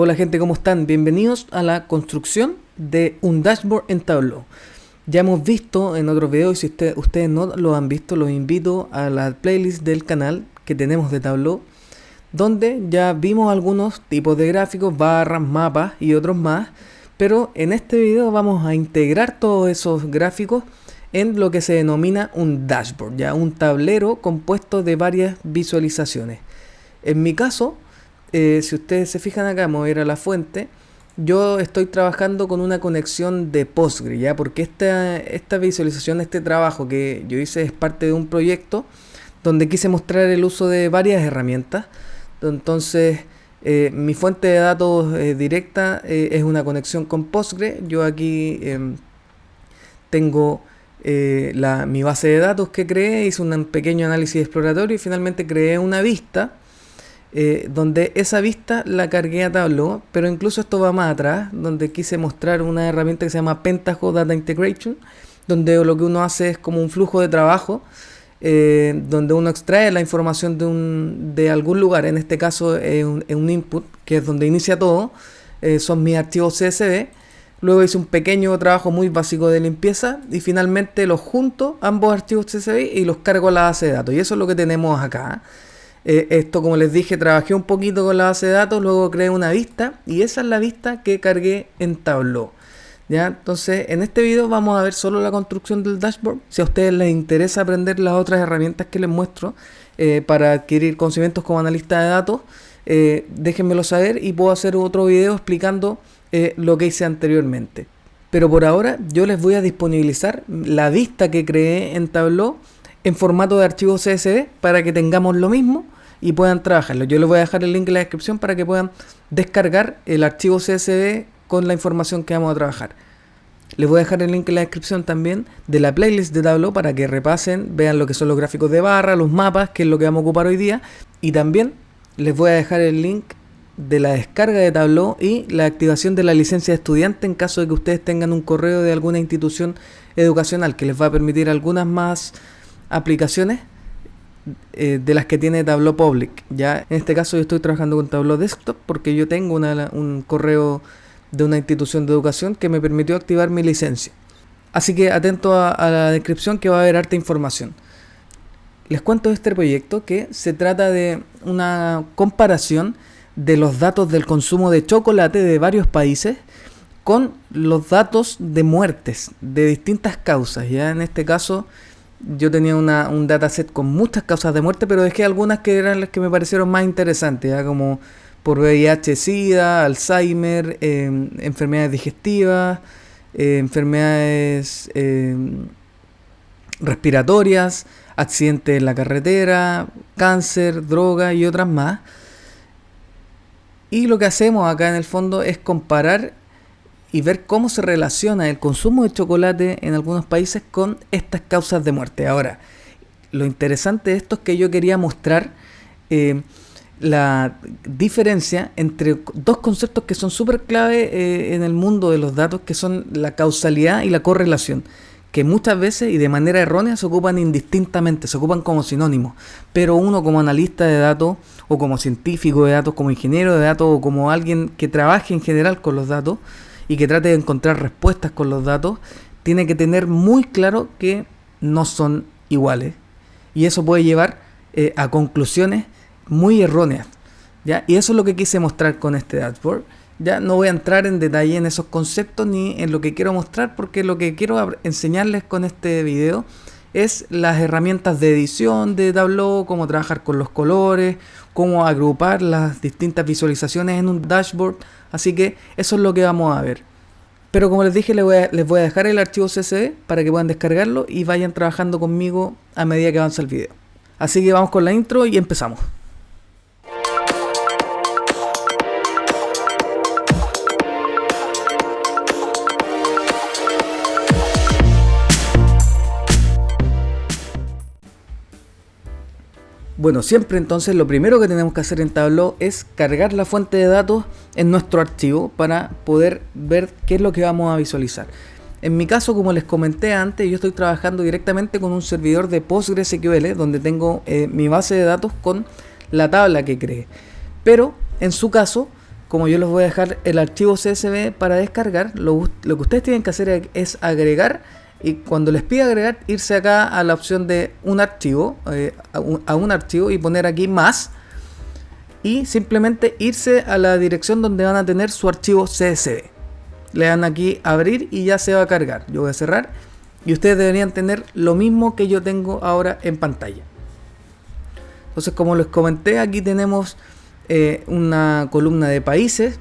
Hola gente, ¿cómo están? Bienvenidos a la construcción de un dashboard en Tableau. Ya hemos visto en otros videos, y si ustedes no lo han visto, los invito a la playlist del canal que tenemos de Tableau, donde ya vimos algunos tipos de gráficos, barras, mapas y otros más, pero en este video vamos a integrar todos esos gráficos en lo que se denomina un dashboard, ya un tablero compuesto de varias visualizaciones. En mi caso, si ustedes se fijan acá, me voy a ir a la fuente. Yo estoy trabajando con una conexión de Postgre, ¿ya? Porque esta visualización, este trabajo que yo hice es parte de un proyecto donde quise mostrar el uso de varias herramientas. Entonces, mi fuente de datos directa es una conexión con Postgre. Yo aquí tengo mi base de datos que creé, hice un pequeño análisis exploratorio y finalmente creé una vista. Donde esa vista la cargué a Tableau, pero incluso esto va más atrás, donde quise mostrar una herramienta que se llama Pentaho Data Integration, donde lo que uno hace es como un flujo de trabajo, donde uno extrae la información de algún lugar. En este caso es un input, que es donde inicia todo, son mis archivos CSV. Luego hice un pequeño trabajo muy básico de limpieza y finalmente los junto, ambos archivos CSV, y los cargo a la base de datos. Y eso es lo que tenemos acá. Esto, como les dije, trabajé un poquito con la base de datos, luego creé una vista y esa es la vista que cargué en Tableau. ¿Ya? Entonces, en este video vamos a ver solo la construcción del dashboard. Si a ustedes les interesa aprender las otras herramientas que les muestro para adquirir conocimientos como analista de datos, déjenmelo saber y puedo hacer otro video explicando lo que hice anteriormente. Pero por ahora yo les voy a disponibilizar la vista que creé en Tableau en formato de archivo CSV para que tengamos lo mismo y puedan trabajarlo. Yo les voy a dejar el link en la descripción para que puedan descargar el archivo CSV con la información que vamos a trabajar. Les voy a dejar el link en la descripción también de la playlist de Tableau para que repasen, vean lo que son los gráficos de barra, los mapas, que es lo que vamos a ocupar hoy día. Y también les voy a dejar el link de la descarga de Tableau y la activación de la licencia de estudiante en caso de que ustedes tengan un correo de alguna institución educacional que les va a permitir algunas más aplicaciones de las que tiene Tableau Public. Ya en este caso yo estoy trabajando con Tableau Desktop porque yo tengo un correo de una institución de educación que me permitió activar mi licencia. Así que atento a la descripción, que va a haber harta información. Les cuento de este proyecto que se trata de una comparación de los datos del consumo de chocolate de varios países con los datos de muertes de distintas causas. Ya en este caso yo tenía un dataset con muchas causas de muerte, pero dejé algunas que eran las que me parecieron más interesantes, ¿ya? Como por VIH, SIDA, Alzheimer, enfermedades digestivas, enfermedades respiratorias, accidentes en la carretera, cáncer, droga y otras más. Y lo que hacemos acá en el fondo es comparar y ver cómo se relaciona el consumo de chocolate en algunos países con estas causas de muerte. Ahora, lo interesante de esto es que yo quería mostrar la diferencia entre dos conceptos que son súper clave en el mundo de los datos, que son la causalidad y la correlación, que muchas veces y de manera errónea se ocupan indistintamente, se ocupan como sinónimos, pero uno como analista de datos o como científico de datos, como ingeniero de datos o como alguien que trabaje en general con los datos y que trate de encontrar respuestas con los datos, tiene que tener muy claro que no son iguales. Y eso puede llevar a conclusiones muy erróneas, ¿ya? Y eso es lo que quise mostrar con este dashboard. Ya no voy a entrar en detalle en esos conceptos ni en lo que quiero mostrar, porque lo que quiero enseñarles con este video es las herramientas de edición de Tableau, cómo trabajar con los colores, cómo agrupar las distintas visualizaciones en un dashboard. Así que eso es lo que vamos a ver. Pero como les dije, les voy a dejar el archivo CSV para que puedan descargarlo y vayan trabajando conmigo a medida que avanza el video. Así que vamos con la intro y empezamos. Bueno, siempre entonces lo primero que tenemos que hacer en Tableau es cargar la fuente de datos en nuestro archivo para poder ver qué es lo que vamos a visualizar. En mi caso, como les comenté antes, yo estoy trabajando directamente con un servidor de PostgreSQL donde tengo mi base de datos con la tabla que creé. Pero en su caso como yo les voy a dejar el archivo CSV para descargar, lo que ustedes tienen que hacer es agregar, y cuando les pida agregar, irse acá a la opción de un archivo, a un archivo, y poner aquí más, y simplemente irse a la dirección donde van a tener su archivo CSV. Le dan aquí abrir y ya se va a cargar. Yo voy a cerrar y ustedes deberían tener lo mismo que yo tengo ahora en pantalla. Entonces, como les comenté, aquí tenemos una columna de países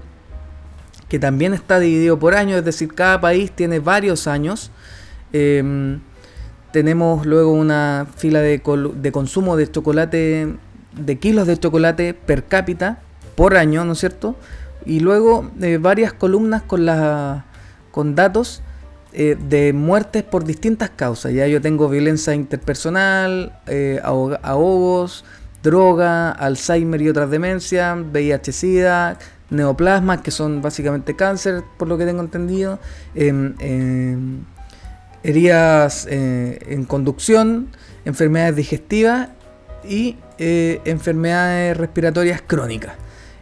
que también está dividido por años, es decir, cada país tiene varios años. Tenemos luego una fila de consumo de chocolate, de kilos de chocolate per cápita por año, ¿no es cierto? Y luego varias columnas con datos de muertes por distintas causas. Ya yo tengo violencia interpersonal, ahogos, droga, Alzheimer y otras demencias, VIH-Sida, neoplasmas, que son básicamente cáncer, por lo que tengo entendido, heridas en conducción, enfermedades digestivas y enfermedades respiratorias crónicas.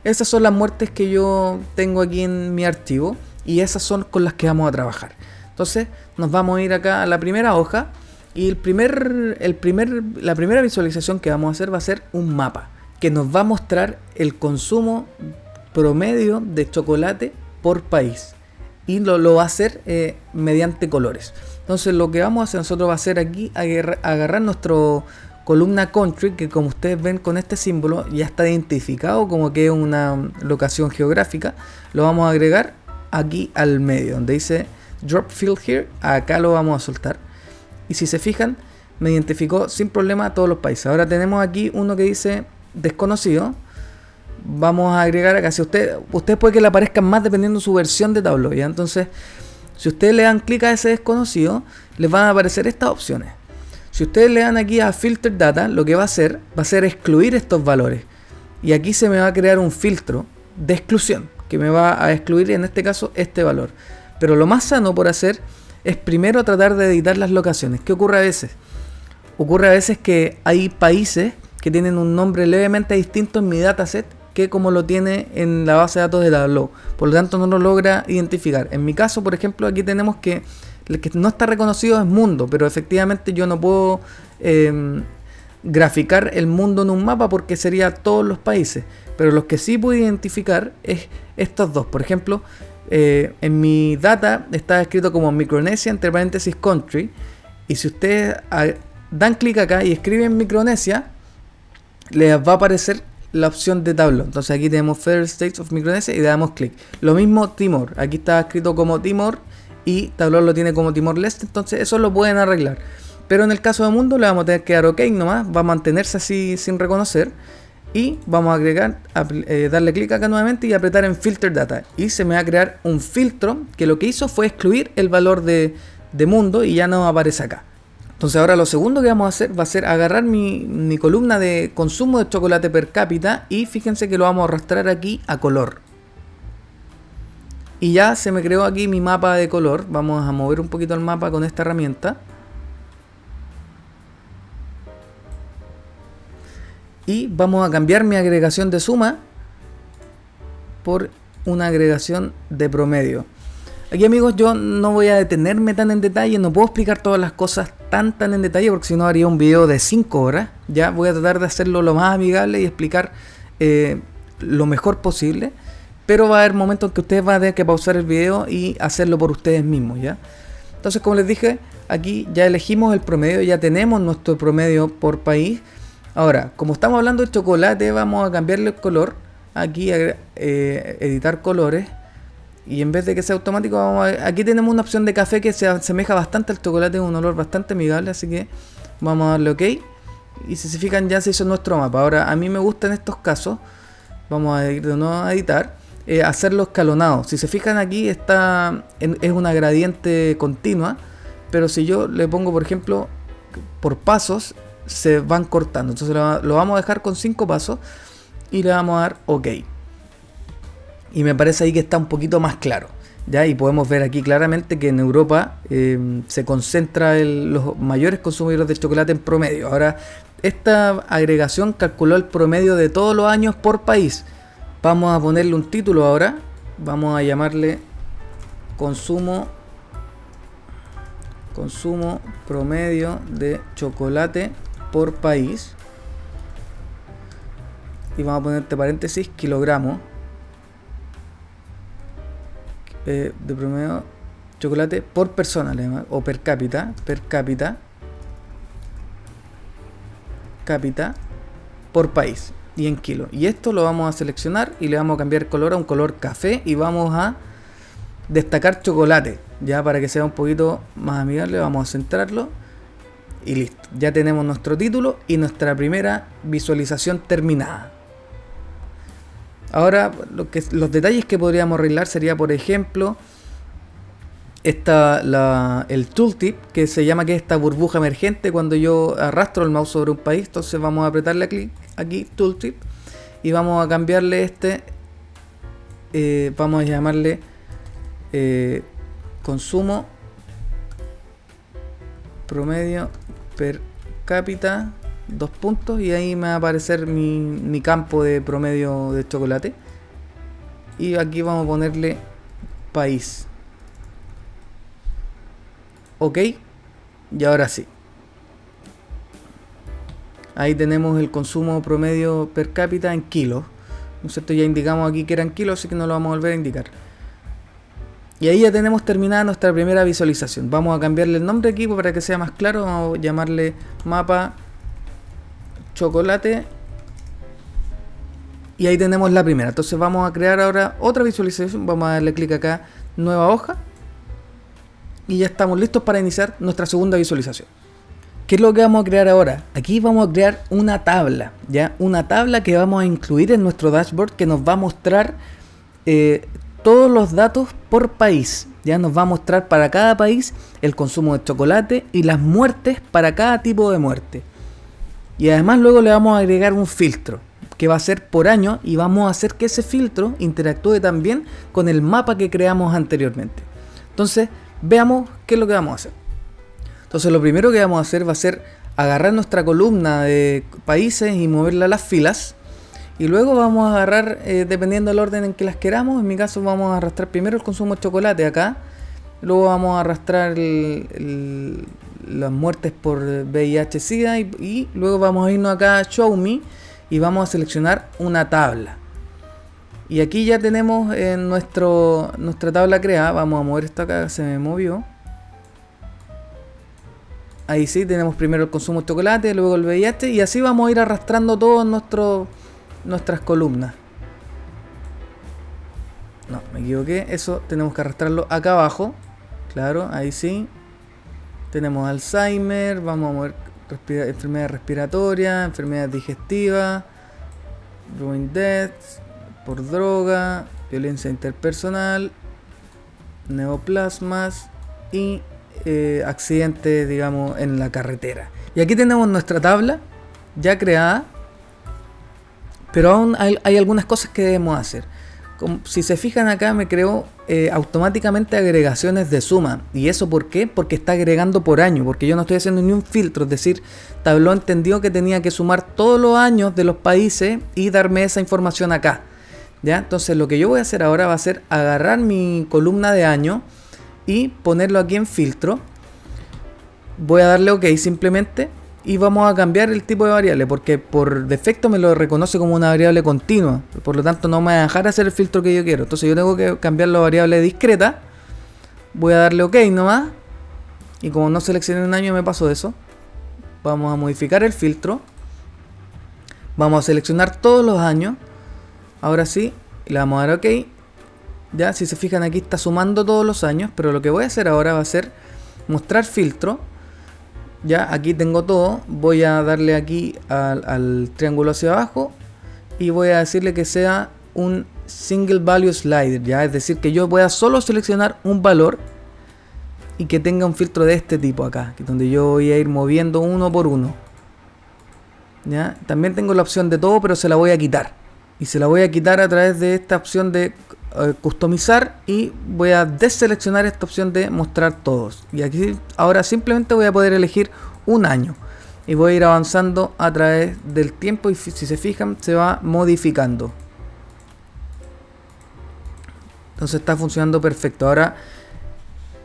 Esas son las muertes que yo tengo aquí en mi archivo y esas son con las que vamos a trabajar. Entonces nos vamos a ir acá a la primera hoja y la primera visualización que vamos a hacer va a ser un mapa que nos va a mostrar el consumo promedio de chocolate por país y lo va a hacer mediante colores. Entonces lo que vamos a hacer nosotros va a ser aquí agarrar nuestro columna country, que como ustedes ven con este símbolo ya está identificado como que es una locación geográfica. Lo vamos a agregar aquí al medio donde dice drop field here, acá lo vamos a soltar y si se fijan me identificó sin problema a todos los países. Ahora tenemos aquí uno que dice desconocido. Vamos a agregar acá, si ustedes puede que le aparezcan más dependiendo de su versión de Tableau, ¿ya? Entonces si ustedes le dan clic a ese desconocido les van a aparecer estas opciones. Si ustedes le dan aquí a Filter Data, lo que va a hacer excluir estos valores. Y aquí se me va a crear un filtro de exclusión, que me va a excluir en este caso este valor. Pero lo más sano por hacer es primero tratar de editar las locaciones. ¿Qué ocurre a veces? Ocurre a veces que hay países que tienen un nombre levemente distinto en mi dataset que como lo tiene en la base de datos de Tableau. Por lo tanto no lo logra identificar. En mi caso, por ejemplo, aquí tenemos que el que no está reconocido es mundo, pero efectivamente yo no puedo graficar el mundo en un mapa porque sería todos los países. Pero los que sí puedo identificar es estos dos. Por ejemplo, en mi data está escrito como Micronesia entre paréntesis country. Y si ustedes dan clic acá y escriben Micronesia, les va a aparecer la opción de Tableau. Entonces aquí tenemos Federal States of Micronesia y le damos clic. Lo mismo Timor. Aquí está escrito como Timor y Tableau lo tiene como Timor-Leste, entonces eso lo pueden arreglar. Pero en el caso de mundo le vamos a tener que dar OK nomás, va a mantenerse así sin reconocer. Y vamos a agregar, darle clic acá nuevamente y apretar en Filter Data. Y se me va a crear un filtro que lo que hizo fue excluir el valor de mundo y ya no aparece acá. Entonces ahora lo segundo que vamos a hacer va a ser agarrar mi columna de consumo de chocolate per cápita y fíjense que lo vamos a arrastrar aquí a color. Y ya se me creó aquí mi mapa de color. Vamos a mover un poquito el mapa con esta herramienta. Y vamos a cambiar mi agregación de suma por una agregación de promedio. Aquí amigos yo no voy a detenerme tan en detalle. No puedo explicar todas las cosas tan en detalle porque si no haría un video de 5 horas. Ya voy a tratar de hacerlo lo más amigable y explicar lo mejor posible. Pero va a haber momentos en que ustedes van a tener que pausar el video y hacerlo por ustedes mismos, ¿ya? Entonces, como les dije, aquí ya elegimos el promedio, ya tenemos nuestro promedio por país. Ahora, como estamos hablando de chocolate, vamos a cambiarle el color. Aquí, editar colores. Y en vez de que sea automático, aquí tenemos una opción de café que se asemeja bastante al chocolate, un olor bastante amigable, así que vamos a darle OK. Y si se fijan, ya se hizo nuestro mapa. Ahora, a mí me gusta en estos casos, vamos a ir de nuevo a editar. Hacerlo escalonado. Si se fijan aquí es una gradiente continua, pero si yo le pongo por ejemplo por pasos se van cortando. Entonces lo vamos a dejar con 5 pasos y le vamos a dar OK. Y me parece ahí que está un poquito más claro, ¿ya? Y podemos ver aquí claramente que en Europa se concentra los mayores consumidores de chocolate en promedio. Ahora esta agregación calculó el promedio de todos los años por país. Vamos a ponerle un título ahora. Vamos a llamarle consumo promedio de chocolate por país. Y vamos a poner entre paréntesis kilogramos de promedio chocolate por persona, o per cápita por país y en kilo. Y esto lo vamos a seleccionar y le vamos a cambiar el color a un color café y vamos a destacar chocolate, ya para que sea un poquito más amigable. Vamos a centrarlo y listo. Ya tenemos nuestro título y nuestra primera visualización terminada. Ahora los detalles que podríamos arreglar sería, por ejemplo, el tooltip, que se llama, que es esta burbuja emergente cuando yo arrastro el mouse sobre un país. Entonces vamos a apretarle aquí tooltip y vamos a cambiarle vamos a llamarle consumo promedio per cápita, 2 puntos, y ahí me va a aparecer mi campo de promedio de chocolate. Y aquí vamos a ponerle país. Ok, y ahora sí, ahí tenemos el consumo promedio per cápita en kilos, ¿no es cierto? Ya indicamos aquí que eran kilos, así que no lo vamos a volver a indicar. Y ahí ya tenemos terminada nuestra primera visualización. Vamos a cambiarle el nombre aquí para que sea más claro. Vamos a llamarle mapa chocolate. Y ahí tenemos la primera. Entonces vamos a crear ahora otra visualización. Vamos a darle clic acá, nueva hoja. Y ya estamos listos para iniciar nuestra segunda visualización. ¿Qué es lo que vamos a crear ahora? Aquí vamos a crear una tabla, ¿ya? Una tabla que vamos a incluir en nuestro dashboard, que nos va a mostrar todos los datos por país. Ya nos va a mostrar para cada país el consumo de chocolate y las muertes para cada tipo de muerte. Y además luego le vamos a agregar un filtro que va a ser por año, y vamos a hacer que ese filtro interactúe también con el mapa que creamos anteriormente. Entonces, veamos qué es lo que vamos a hacer. Entonces lo primero que vamos a hacer va a ser agarrar nuestra columna de países y moverla a las filas. Y luego vamos a agarrar, dependiendo del orden en que las queramos, en mi caso vamos a arrastrar primero el consumo de chocolate acá. Luego vamos a arrastrar las muertes por VIH-Sida y luego vamos a irnos acá a Show Me y vamos a seleccionar una tabla. Y aquí ya tenemos nuestra tabla creada. Vamos a mover esto acá, se me movió. Ahí sí, tenemos primero el consumo de chocolate, luego el VIH, y así vamos a ir arrastrando todas nuestras columnas. No, me equivoqué. Eso tenemos que arrastrarlo acá abajo. Claro, ahí sí. Tenemos Alzheimer, vamos a mover enfermedades respiratorias, enfermedades digestivas, brain death, por droga, violencia interpersonal, neoplasmas y accidentes, digamos, en la carretera. Y aquí tenemos nuestra tabla ya creada, pero aún hay algunas cosas que debemos hacer. Si se fijan acá, me creó automáticamente agregaciones de suma. ¿Y eso por qué? Porque está agregando por año, porque yo no estoy haciendo ni un filtro. Es decir, Tableau entendió que tenía que sumar todos los años de los países y darme esa información acá, ¿ya? Entonces lo que yo voy a hacer ahora va a ser agarrar mi columna de año y ponerlo aquí en filtro. Voy a darle OK simplemente. Y vamos a cambiar el tipo de variable, porque por defecto me lo reconoce como una variable continua. Por lo tanto no me va a dejar hacer el filtro que yo quiero. Entonces yo tengo que cambiar la variable discreta. Voy a darle OK nomás. Y como no seleccioné un año, me paso de eso. Vamos a modificar el filtro. Vamos a seleccionar todos los años. Ahora sí, le vamos a dar OK. Ya, si se fijan, aquí está sumando todos los años. Pero lo que voy a hacer ahora va a ser mostrar filtro. Ya, aquí tengo todo. Voy a darle aquí al triángulo hacia abajo y voy a decirle que sea un single value slider, ya, es decir, que yo pueda solo seleccionar un valor y que tenga un filtro de este tipo acá, que donde yo voy a ir moviendo uno por uno. Ya, también tengo la opción de todo, pero se la voy a quitar. Y se la voy a quitar a través de esta opción de customizar, y voy a deseleccionar esta opción de mostrar todos. Y aquí ahora simplemente voy a poder elegir un año y voy a ir avanzando a través del tiempo, y si se fijan se va modificando. Entonces está funcionando perfecto. Ahora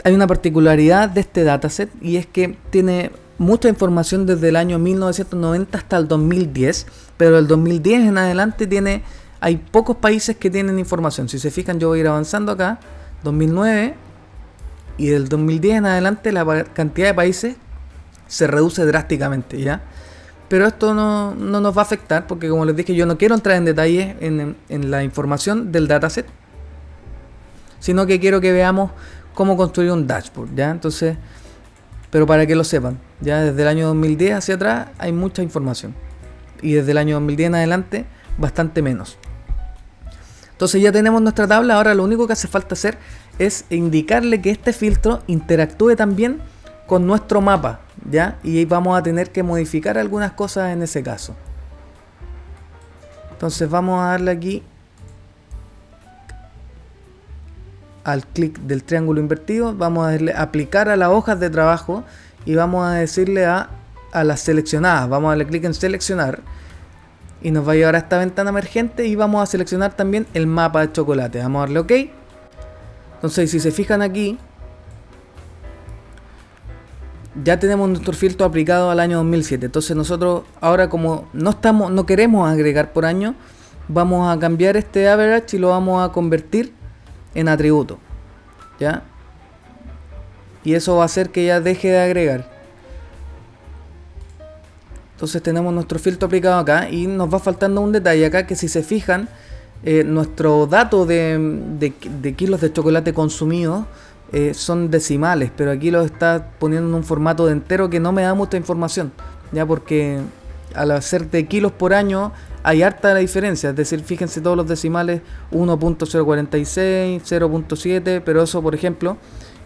hay una particularidad de este dataset y es que tiene mucha información desde el año 1990 hasta el 2010, pero del 2010 en adelante hay pocos países que tienen información. Si se fijan, yo voy a ir avanzando acá, 2009, y del 2010 en adelante la cantidad de países se reduce drásticamente, ¿ya? Pero esto no nos va a afectar porque, como les dije, yo no quiero entrar en detalles en la información del dataset, sino que quiero que veamos cómo construir un dashboard, ¿ya? Entonces, pero para que lo sepan, ya desde el año 2010 hacia atrás hay mucha información y desde el año 2010 en adelante bastante menos. Entonces ya tenemos nuestra tabla. Ahora lo único que hace falta hacer es indicarle que este filtro interactúe también con nuestro mapa, ¿ya? Y vamos a tener que modificar algunas cosas en ese caso. Entonces vamos a darle aquí al clic del triángulo invertido, vamos a darle aplicar a las hojas de trabajo y vamos a decirle a las seleccionadas, vamos a darle clic en seleccionar y nos va a llevar a esta ventana emergente y vamos a seleccionar también el mapa de chocolate. Vamos a darle OK. Entonces, si se fijan aquí, ya tenemos nuestro filtro aplicado al año 2007. Entonces nosotros ahora, como no queremos agregar por año, vamos a cambiar este average y lo vamos a convertir en atributo, ¿ya? Y eso va a hacer que ya deje de agregar. Entonces tenemos nuestro filtro aplicado acá y nos va faltando un detalle acá, que si se fijan, nuestro dato de kilos de chocolate consumidos son decimales, pero aquí lo está poniendo en un formato de entero que no me da mucha información, ya, porque al hacer de kilos por año hay harta la diferencia. Es decir, fíjense todos los decimales, 1.046, 0.7, pero eso, por ejemplo,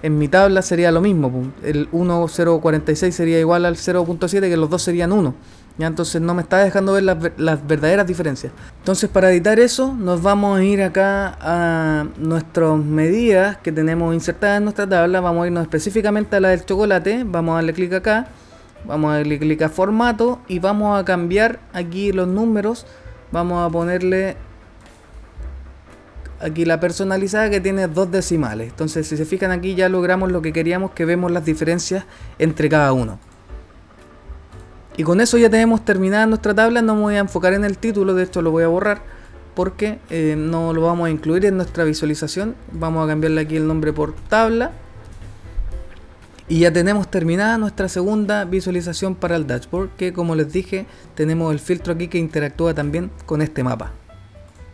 en mi tabla sería lo mismo. El 1.046 sería igual al 0.7, que los dos serían 1. ¿Ya? Entonces no me está dejando ver las verdaderas diferencias. Entonces, para editar eso, nos vamos a ir acá a nuestras medidas que tenemos insertadas en nuestra tabla. Vamos a irnos específicamente a la del chocolate. Vamos a darle clic acá. Vamos a darle clic a formato y vamos a cambiar aquí los números. Vamos a ponerle aquí la personalizada, que tiene 2 decimales. Entonces, si se fijan aquí, ya logramos lo que queríamos, que vemos las diferencias entre cada uno. Y con eso ya tenemos terminada nuestra tabla. No me voy a enfocar en el título, de hecho lo voy a borrar porque no lo vamos a incluir en nuestra visualización. Vamos a cambiarle aquí el nombre por tabla. Y ya tenemos terminada nuestra segunda visualización para el dashboard, que, como les dije, tenemos el filtro aquí que interactúa también con este mapa.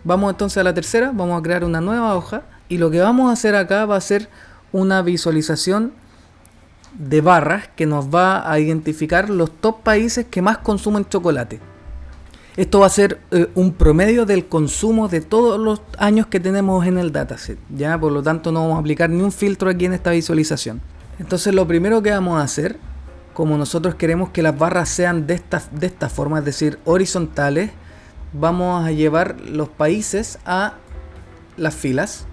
Vamos entonces a la tercera. Vamos a crear una nueva hoja y lo que vamos a hacer acá va a ser una visualización de barras que nos va a identificar los top países que más consumen chocolate. Esto va a ser un promedio del consumo de todos los años que tenemos en el dataset, ¿ya? Por lo tanto, no vamos a aplicar ni un filtro aquí en esta visualización. Entonces, lo primero que vamos a hacer, como nosotros queremos que las barras sean de esta forma, es decir, horizontales, vamos a llevar los países a las filas.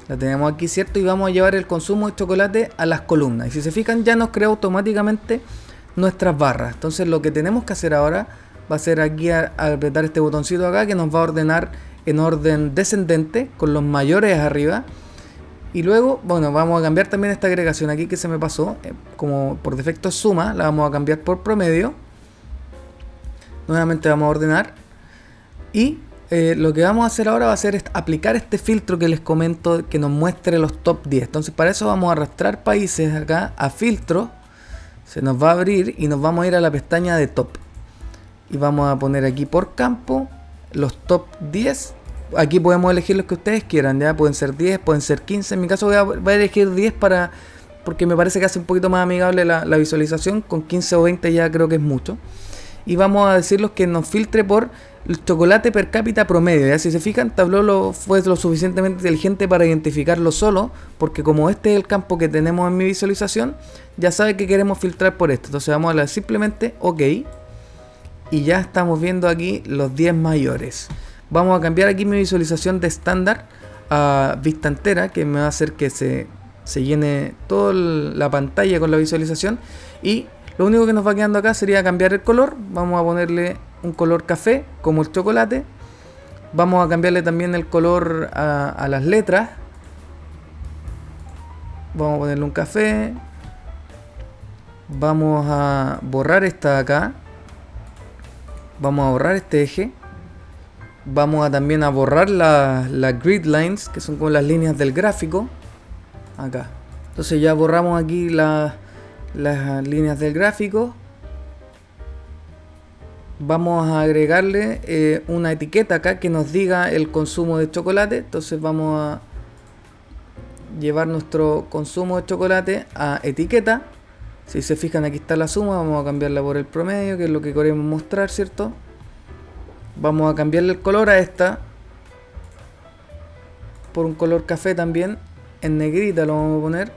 La tenemos aquí, ¿cierto? Y vamos a llevar el consumo de chocolate a las columnas. Y si se fijan, ya nos crea automáticamente nuestras barras. Entonces, lo que tenemos que hacer ahora va a ser aquí a apretar este botoncito acá, que nos va a ordenar en orden descendente, con los mayores arriba. Y luego, bueno, vamos a cambiar también esta agregación aquí que se me pasó. Como por defecto es suma, la vamos a cambiar por promedio. Nuevamente vamos a ordenar. Y lo que vamos a hacer ahora va a ser aplicar este filtro que les comento, que nos muestre los top 10. Entonces, para eso vamos a arrastrar países acá a filtro. Se nos va a abrir y nos vamos a ir a la pestaña de top. Y vamos a poner aquí por campo los top 10. Aquí podemos elegir los que ustedes quieran, ya pueden ser 10, pueden ser 15. En mi caso voy a elegir 10 porque me parece que hace un poquito más amigable la visualización. Con 15 o 20 ya creo que es mucho. Y vamos a decirles que nos filtre por el chocolate per cápita promedio, ¿ya? Si se fijan, Tableau fue lo suficientemente inteligente para identificarlo solo, porque como este es el campo que tenemos en mi visualización, ya sabe que queremos filtrar por esto. Entonces vamos a darle simplemente OK. Y ya estamos viendo aquí los 10 mayores. Vamos a cambiar aquí mi visualización de estándar a vista entera, que me va a hacer que se llene toda la pantalla con la visualización. Y lo único que nos va quedando acá sería cambiar el color. Vamos a ponerle un color café, como el chocolate. Vamos a cambiarle también el color a las letras. Vamos a ponerle un café. Vamos a borrar esta de acá. Vamos a borrar este eje. Vamos a también a borrar las grid lines, que son como las líneas del gráfico. Acá. Entonces ya borramos aquí las líneas del gráfico. Vamos a agregarle una etiqueta acá que nos diga el consumo de chocolate. Entonces vamos a llevar nuestro consumo de chocolate a etiqueta. Si se fijan, aquí está la suma. Vamos a cambiarla por el promedio, que es lo que queremos mostrar, ¿cierto? Vamos a cambiarle el color a esta por un color café también. En negrita lo vamos a poner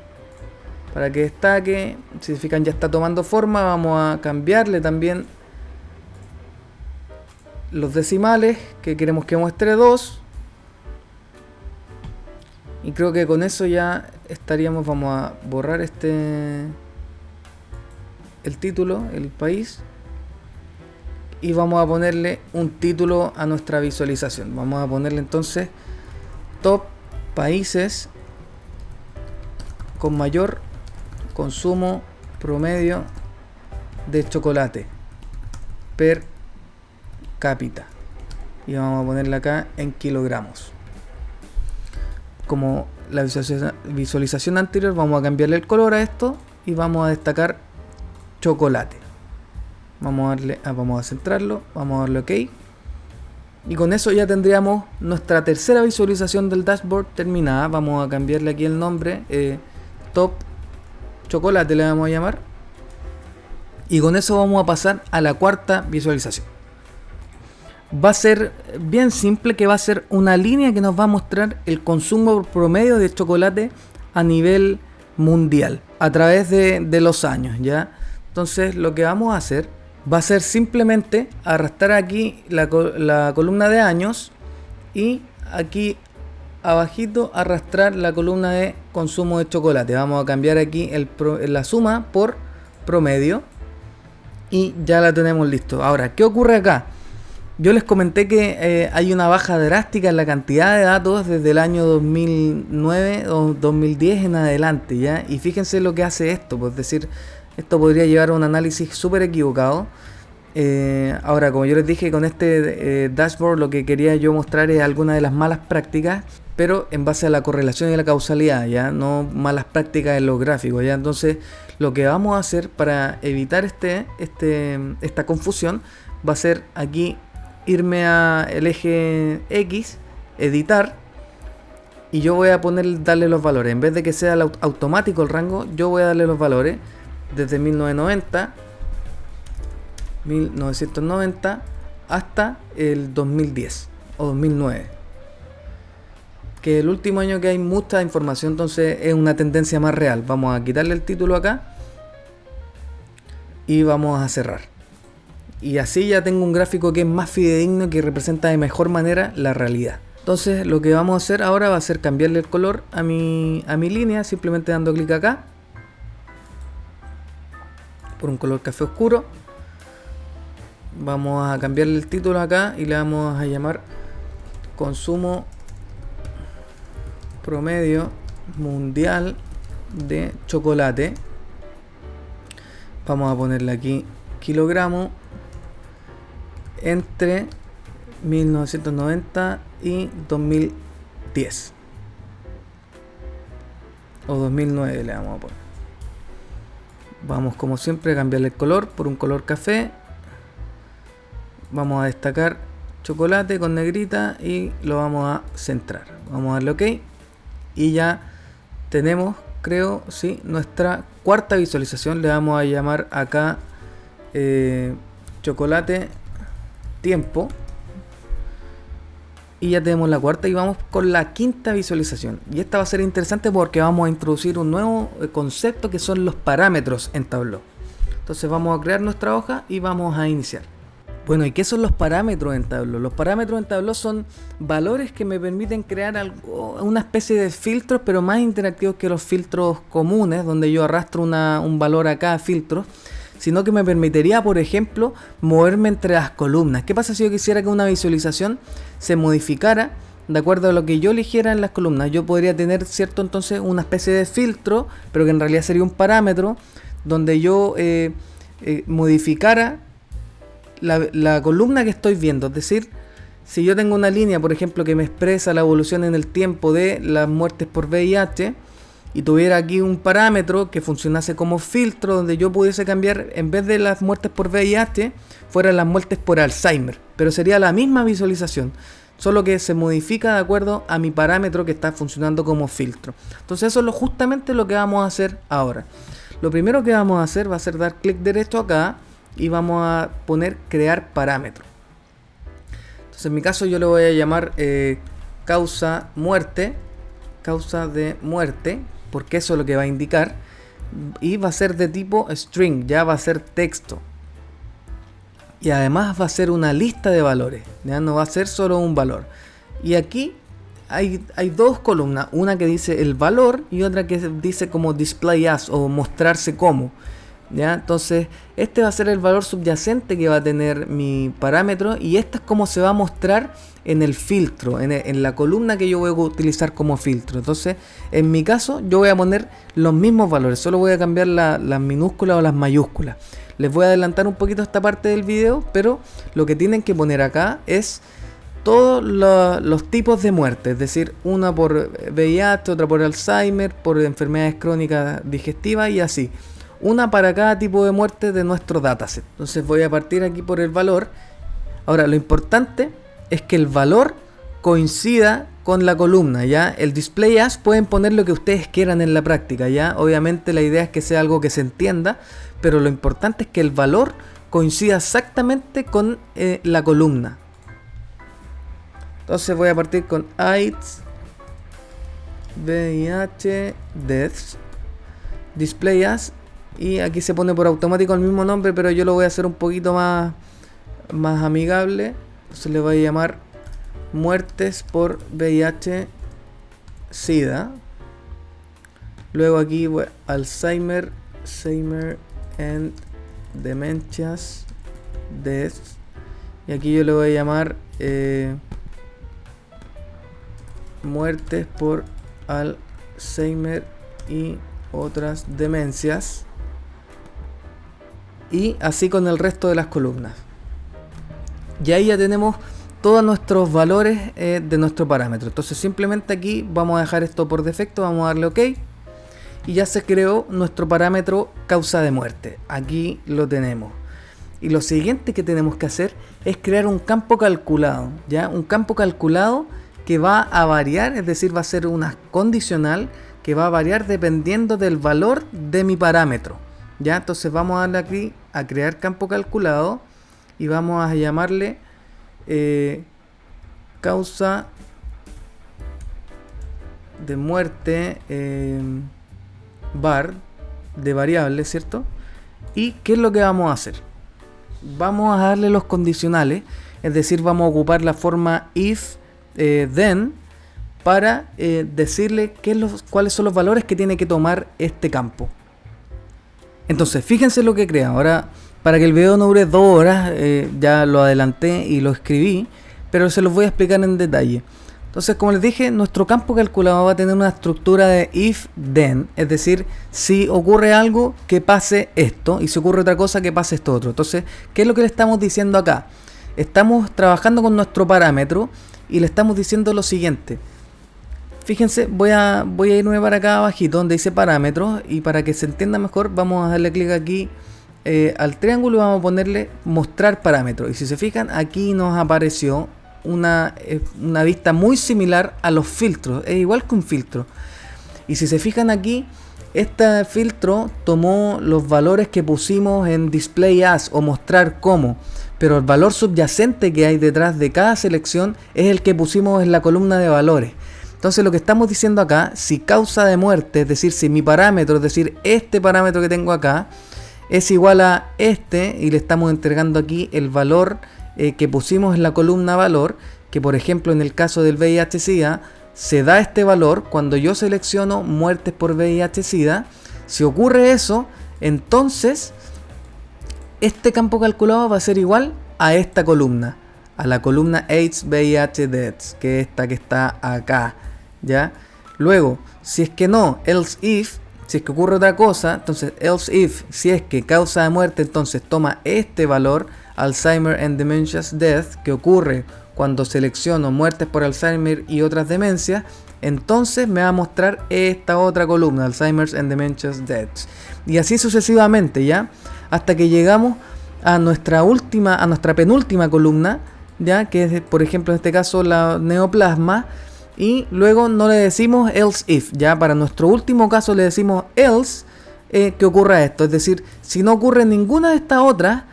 para que destaque. Si se fijan, ya está tomando forma. Vamos a cambiarle también los decimales, que queremos que muestre 2. Y creo que con eso ya estaríamos. Vamos a borrar el título, el país, y vamos a ponerle un título a nuestra visualización. Vamos a ponerle entonces top países con mayor consumo promedio de chocolate per cápita, y vamos a ponerle acá en kilogramos. Como la visualización anterior, vamos a cambiarle el color a esto y vamos a destacar chocolate. Vamos a centrarlo, vamos a darle OK, y con eso ya tendríamos nuestra tercera visualización del dashboard terminada. Vamos a cambiarle aquí el nombre, top chocolate le vamos a llamar, y con eso vamos a pasar a la cuarta visualización. Va a ser bien simple, que va a ser una línea que nos va a mostrar el consumo promedio de chocolate a nivel mundial a través de los años, ¿ya? Entonces lo que vamos a hacer va a ser simplemente arrastrar aquí la columna de años, y aquí abajito arrastrar la columna de consumo de chocolate. Vamos a cambiar aquí la suma por promedio, y ya la tenemos listo. Ahora, ¿qué ocurre acá? Yo les comenté que hay una baja drástica en la cantidad de datos desde el año 2009 o 2010 en adelante, ¿ya? Y fíjense lo que hace esto, pues, es decir, esto podría llevar a un análisis súper equivocado. Ahora, como yo les dije, con este dashboard lo que quería yo mostrar es algunas de las malas prácticas, pero en base a la correlación y la causalidad, ¿ya? No malas prácticas en los gráficos, ¿ya? Entonces, lo que vamos a hacer para evitar esta confusión va a ser aquí irme a el eje X, editar, y yo voy a darle los valores. En vez de que sea automático el rango, yo voy a darle los valores desde 1990 hasta el 2010 o 2009, que es el último año que hay mucha información, entonces es una tendencia más real. Vamos a quitarle el título acá y vamos a cerrar. Y así ya tengo un gráfico que es más fidedigno y que representa de mejor manera la realidad. Entonces lo que vamos a hacer ahora va a ser cambiarle el color a mi línea, simplemente dando clic acá por un color café oscuro. Vamos a cambiarle el título acá y le vamos a llamar consumo promedio mundial de chocolate. Vamos a ponerle aquí kilogramos entre 1990 y 2010 o 2009 le vamos a poner. Vamos, como siempre, a cambiarle el color por un color café. Vamos a destacar chocolate con negrita y lo vamos a centrar. Vamos a darle OK y ya tenemos, creo, sí, nuestra cuarta visualización. Le vamos a llamar acá chocolate tiempo, y ya tenemos la cuarta, y vamos con la quinta visualización. Y esta va a ser interesante porque vamos a introducir un nuevo concepto, que son los parámetros en Tableau. Entonces vamos a crear nuestra hoja y vamos a iniciar. Bueno, ¿y qué son los parámetros en Tableau? Los parámetros en Tableau son valores que me permiten crear una especie de filtros, pero más interactivos que los filtros comunes, donde yo arrastro un valor a cada filtro, sino que me permitiría, por ejemplo, moverme entre las columnas. ¿Qué pasa si yo quisiera que una visualización se modificara de acuerdo a lo que yo eligiera en las columnas. Yo podría tener, cierto, entonces una especie de filtro, pero que en realidad sería un parámetro donde yo modificara la columna que estoy viendo. Es decir, si yo tengo una línea, por ejemplo, que me expresa la evolución en el tiempo de las muertes por VIH, y tuviera aquí un parámetro que funcionase como filtro, donde yo pudiese cambiar, en vez de las muertes por VIH, fueran las muertes por Alzheimer, pero sería la misma visualización, solo que se modifica de acuerdo a mi parámetro que está funcionando como filtro. Entonces eso es justamente lo que vamos a hacer ahora. Lo primero que vamos a hacer va a ser dar clic derecho acá y vamos a poner crear parámetro. Entonces en mi caso yo le voy a llamar causa de muerte, porque eso es lo que va a indicar, y va a ser de tipo string, ya va a ser texto, y además va a ser una lista de valores, ya no va a ser solo un valor. Y aquí hay dos columnas, una que dice el valor y otra que dice como display as o mostrarse como, ¿ya? Entonces este va a ser el valor subyacente que va a tener mi parámetro, y esta es como se va a mostrar en el filtro, en la columna que yo voy a utilizar como filtro. Entonces en mi caso yo voy a poner los mismos valores, solo voy a cambiar las minúsculas o las mayúsculas. Les voy a adelantar un poquito esta parte del video, pero lo que tienen que poner acá es todos los tipos de muerte, es decir, una por VIH, otra por Alzheimer, por enfermedades crónicas digestivas y así. Una para cada tipo de muerte de nuestro dataset. Entonces voy a partir aquí por el valor. Ahora lo importante es que el valor coincida con la columna, ¿ya? El display as pueden poner lo que ustedes quieran en la práctica, ¿ya? Obviamente la idea es que sea algo que se entienda, pero lo importante es que el valor coincida exactamente con la columna. Entonces voy a partir con AIDS, VIH, deaths, display as, y aquí se pone por automático el mismo nombre, pero yo lo voy a hacer un poquito más amigable. Entonces le voy a llamar muertes por VIH, SIDA. Luego aquí Alzheimer and dementias, deaths. Y aquí yo le voy a llamar muertes por Alzheimer y otras demencias. Y así con el resto de las columnas. Y ahí ya tenemos todos nuestros valores de nuestro parámetro. Entonces simplemente aquí vamos a dejar esto por defecto, vamos a darle OK. Y ya se creó nuestro parámetro causa de muerte. Aquí lo tenemos. Y lo siguiente que tenemos que hacer es crear un campo calculado, ¿ya? Un campo calculado que va a variar, es decir, va a ser una condicional que va a variar dependiendo del valor de mi parámetro, ¿ya? Entonces vamos a darle aquí a crear campo calculado y vamos a llamarle causa de muerte var de variable, ¿cierto? ¿Y qué es lo que vamos a hacer? Vamos a darle los condicionales, es decir, vamos a ocupar la forma if then para decirle cuáles son los valores que tiene que tomar este campo. Entonces fíjense lo que crea. Ahora, para que el video no dure 2 horas, ya lo adelanté y lo escribí, pero se los voy a explicar en detalle. Entonces, como les dije, nuestro campo calculado va a tener una estructura de if then, es decir, si ocurre algo, que pase esto, y si ocurre otra cosa, que pase esto otro. Entonces, ¿qué es lo que le estamos diciendo acá? Estamos trabajando con nuestro parámetro y le estamos diciendo lo siguiente. Fíjense, voy a irme para acá abajito donde dice parámetros, y para que se entienda mejor vamos a darle clic aquí al triángulo y vamos a ponerle mostrar parámetros. Y si se fijan, aquí nos apareció una vista muy similar a los filtros, es igual que un filtro. Y si se fijan aquí, este filtro tomó los valores que pusimos en display as o mostrar como, pero el valor subyacente que hay detrás de cada selección es el que pusimos en la columna de valores. Entonces lo que estamos diciendo acá, si causa de muerte, es decir, si mi parámetro, es decir, este parámetro que tengo acá, es igual a este, y le estamos entregando aquí el valor que pusimos en la columna valor, que por ejemplo en el caso del VIH-Sida, se da este valor cuando yo selecciono muertes por VIH-Sida. Si ocurre eso, entonces este campo calculado va a ser igual a esta columna, a la columna AIDS, VIH, Deaths, que es esta que está acá, ¿ya? Luego, si es que no, else if, si es que ocurre otra cosa, entonces else if, si es que causa de muerte, entonces toma este valor, Alzheimer and Dementia's Death, que ocurre cuando selecciono muertes por Alzheimer y otras demencias, entonces me va a mostrar esta otra columna, Alzheimer's and Dementia's Deaths. Y así sucesivamente, ¿ya? Hasta que llegamos a nuestra penúltima columna, ¿ya? Que es, por ejemplo, en este caso la neoplasma. Y luego no le decimos else if, ¿ya? Para nuestro último caso le decimos else, que ocurra esto. Es decir, si no ocurre ninguna de estas otras,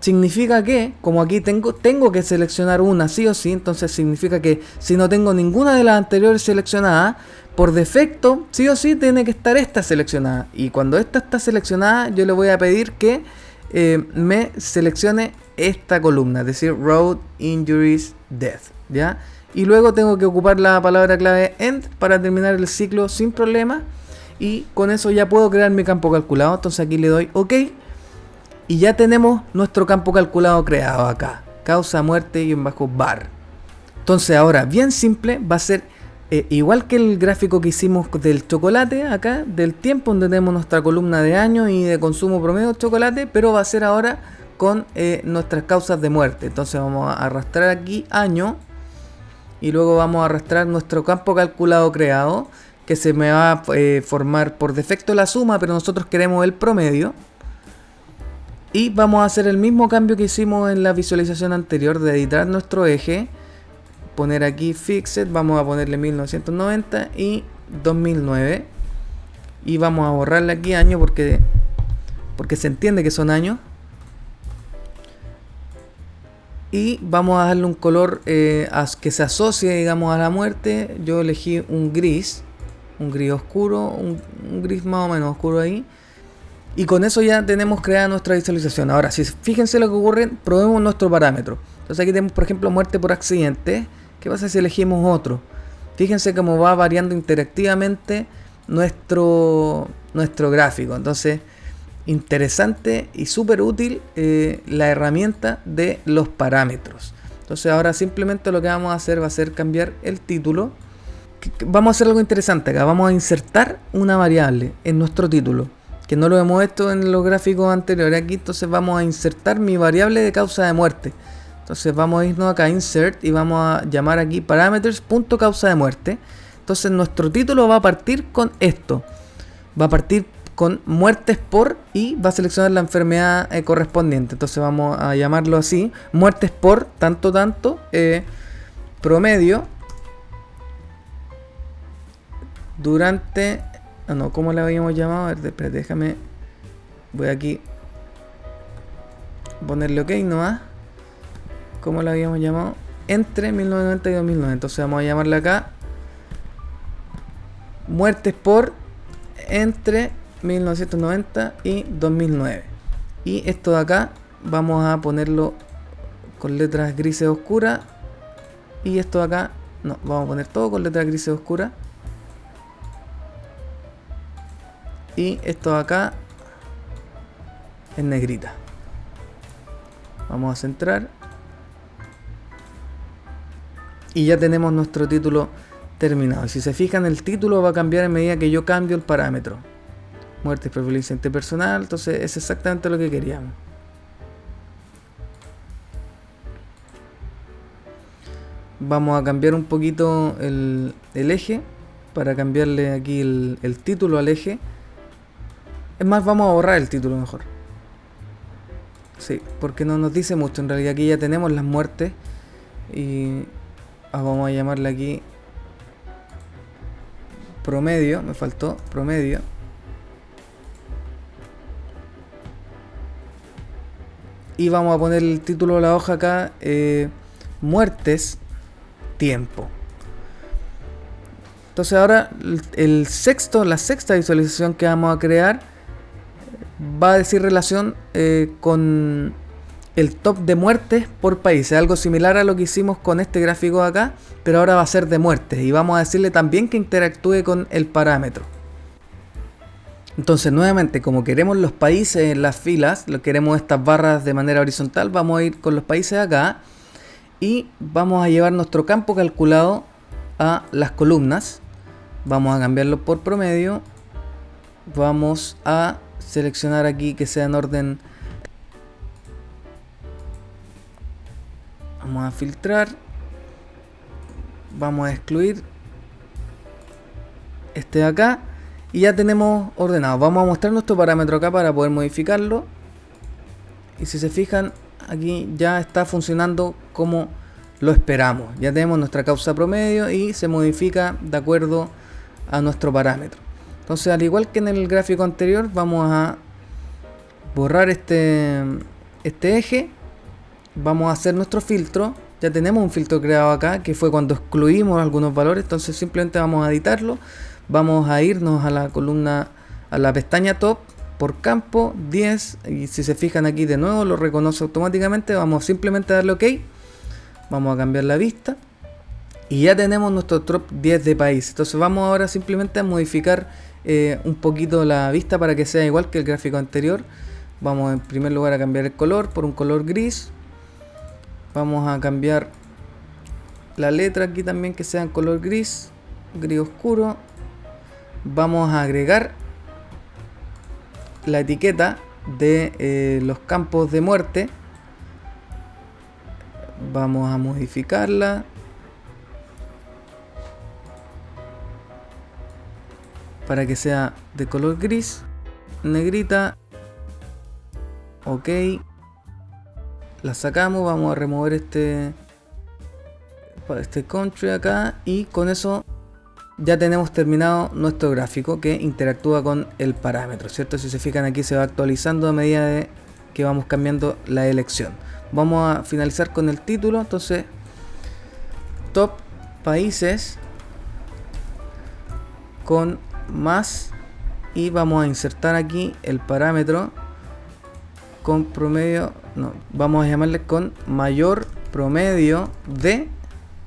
significa que, como aquí tengo que seleccionar una sí o sí, entonces significa que si no tengo ninguna de las anteriores seleccionadas, por defecto, sí o sí, tiene que estar esta seleccionada. Y cuando esta está seleccionada, yo le voy a pedir que me seleccione esta columna, es decir, Road Injuries Death, ¿ya? Y luego tengo que ocupar la palabra clave END para terminar el ciclo sin problema. Y con eso ya puedo crear mi campo calculado. Entonces aquí le doy OK. Y ya tenemos nuestro campo calculado creado acá. Causa, muerte y en bajo bar. Entonces ahora, bien simple, va a ser igual que el gráfico que hicimos del chocolate acá, del tiempo, donde tenemos nuestra columna de años y de consumo promedio de chocolate, pero va a ser ahora con nuestras causas de muerte. Entonces vamos a arrastrar aquí año y luego vamos a arrastrar nuestro campo calculado creado, que se me va a formar por defecto la suma, pero nosotros queremos el promedio. Y vamos a hacer el mismo cambio que hicimos en la visualización anterior de editar nuestro eje. Poner aquí Fixed, vamos a ponerle 1990 y 2009. Y vamos a borrarle aquí año porque se entiende que son años. Y vamos a darle un color que se asocie, digamos, a la muerte. Yo elegí un gris oscuro, un gris más o menos oscuro ahí. Y con eso ya tenemos creada nuestra visualización. Ahora, si fíjense lo que ocurre, probemos nuestro parámetro. Entonces aquí tenemos, por ejemplo, muerte por accidente. ¿Qué pasa si elegimos otro? Fíjense cómo va variando interactivamente nuestro gráfico. Entonces, interesante y súper útil la herramienta de los parámetros. Entonces ahora simplemente lo que vamos a hacer va a ser cambiar el título. Vamos a hacer algo interesante acá. Vamos a insertar una variable en nuestro título, que no lo hemos hecho en los gráficos anteriores aquí. Entonces vamos a insertar mi variable de causa de muerte. Entonces vamos a irnos acá a Insert y vamos a llamar aquí parameters.causa de muerte. Entonces nuestro título va a partir con esto. Va a partir con muertes por y va a seleccionar la enfermedad correspondiente. Entonces vamos a llamarlo así. Muertes por tanto promedio durante... no, ¿cómo le habíamos llamado? A ver, espérate, déjame... Voy aquí ponerle OK nomás. ¿Cómo la habíamos llamado? Entre 1990 y 2009. Entonces vamos a llamarle acá muertes por entre 1990 y 2009. Y esto de acá vamos a ponerlo con letras grises oscuras. Y esto de acá, no, vamos a poner todo con letras grises oscuras. Y esto de acá en negrita. Vamos a centrar. Y ya tenemos nuestro título terminado. Y si se fijan, el título va a cambiar a medida que yo cambio el parámetro. Muertes por violencia interpersonal. Entonces es exactamente lo que queríamos. Vamos a cambiar un poquito el eje. Para cambiarle aquí el título al eje. Es más, vamos a borrar el título mejor. Sí, porque no nos dice mucho. En realidad aquí ya tenemos las muertes. Y vamos a llamarle aquí promedio. Me faltó promedio. Y vamos a poner el título de la hoja acá. Muertes, tiempo. Entonces ahora la sexta visualización que vamos a crear va a decir relación con el top de muertes por país. Es algo similar a lo que hicimos con este gráfico de acá, pero ahora va a ser de muertes. Y vamos a decirle también que interactúe con el parámetro. Entonces nuevamente, como queremos los países en las filas, lo queremos estas barras de manera horizontal, vamos a ir con los países acá. y vamos a llevar nuestro campo calculado a las columnas. Vamos a cambiarlo por promedio. Vamos a seleccionar aquí que sea en orden. Vamos a filtrar. Vamos a excluir este de acá. Y ya tenemos ordenado. Vamos a mostrar nuestro parámetro acá para poder modificarlo. Y si se fijan, aquí ya está funcionando como lo esperamos. Ya tenemos nuestra causa promedio y se modifica de acuerdo a nuestro parámetro. Entonces, al igual que en el gráfico anterior, vamos a borrar este eje. Vamos a hacer nuestro filtro. Ya tenemos un filtro creado acá, que fue cuando excluimos algunos valores. Entonces simplemente vamos a editarlo. Vamos a irnos a la columna, a la pestaña top, por campo 10. Y si se fijan aquí de nuevo lo reconoce automáticamente. Vamos simplemente a darle OK. Vamos a cambiar la vista. Y ya tenemos nuestro top 10 de país. Entonces vamos ahora simplemente a modificar un poquito la vista para que sea igual que el gráfico anterior. Vamos en primer lugar a cambiar el color por un color gris. Vamos a cambiar la letra aquí también que sea en color gris, gris oscuro. Vamos a agregar la etiqueta de los campos de muerte. Vamos a modificarla. Para que sea de color gris, negrita. OK. La sacamos, vamos a remover este country acá. Y con eso ya tenemos terminado nuestro gráfico que interactúa con el parámetro, ¿cierto? Si se fijan aquí se va actualizando a medida de que vamos cambiando la elección. Vamos a finalizar con el título. Entonces, top países con más, y vamos a insertar aquí el parámetro con promedio, no, vamos a llamarle con mayor promedio de,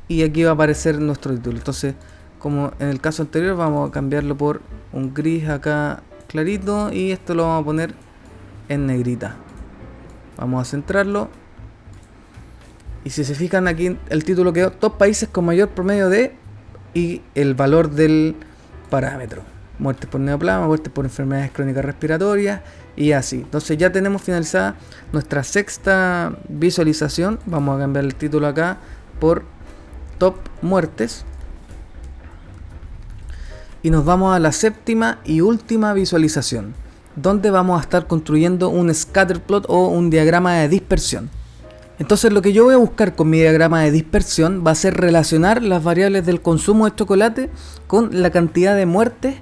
y aquí va a aparecer nuestro título. Entonces, como en el caso anterior, vamos a cambiarlo por un gris acá clarito y esto lo vamos a poner en negrita. Vamos a centrarlo. Y si se fijan aquí el título quedó top países con mayor promedio de, y el valor del parámetro: muertes por neoplasma, muertes por enfermedades crónicas respiratorias y así. Entonces ya tenemos finalizada nuestra sexta visualización. Vamos a cambiar el título acá por top muertes. Y nos vamos a la séptima y última visualización, donde vamos a estar construyendo un scatter plot o un diagrama de dispersión. Entonces lo que yo voy a buscar con mi diagrama de dispersión va a ser relacionar las variables del consumo de chocolate con la cantidad de muertes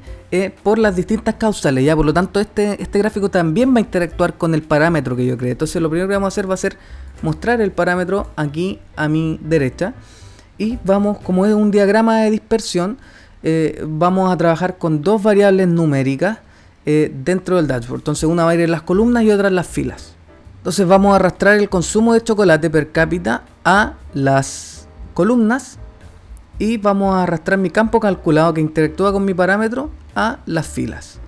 por las distintas causales. Ya, por lo tanto este gráfico también va a interactuar con el parámetro que yo creé. Entonces lo primero que vamos a hacer va a ser mostrar el parámetro aquí a mi derecha. Y vamos, como es un diagrama de dispersión, vamos a trabajar con dos variables numéricas dentro del dashboard. Entonces una va a ir en las columnas y otra en las filas. Entonces vamos a arrastrar el consumo de chocolate per cápita a las columnas y vamos a arrastrar mi campo calculado que interactúa con mi parámetro a las filas.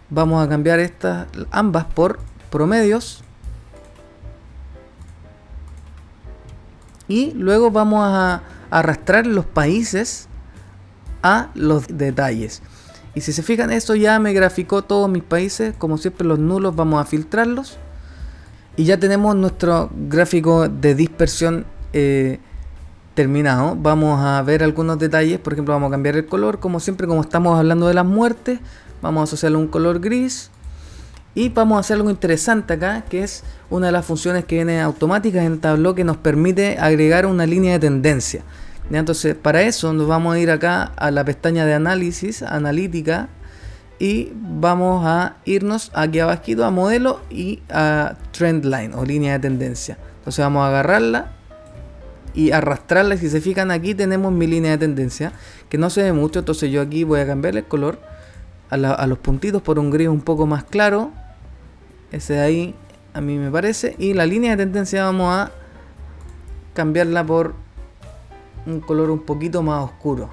Vamos a cambiar estas ambas por promedios y luego vamos a arrastrar los países a los detalles. Y si se fijan, eso ya me graficó todos mis países. Como siempre, los nulos vamos a filtrarlos. Y ya tenemos nuestro gráfico de dispersión terminado. Vamos a ver algunos detalles. Por ejemplo, vamos a cambiar el color. Como siempre, como estamos hablando de las muertes, vamos a asociarle un color gris. Y vamos a hacer algo interesante acá, que es una de las funciones que viene automáticas en Tableau, que nos permite agregar una línea de tendencia. ¿Ya? Entonces, para eso nos vamos a ir acá a la pestaña de análisis, analítica. Y vamos a irnos aquí abajito a modelo y a trend line o línea de tendencia. Entonces vamos a agarrarla y arrastrarla. Si se fijan, aquí tenemos mi línea de tendencia que no se ve mucho. Entonces yo aquí voy a cambiar el color a los puntitos por un gris un poco más claro. Ese de ahí a mí me parece. Y la línea de tendencia vamos a cambiarla por un color un poquito más oscuro.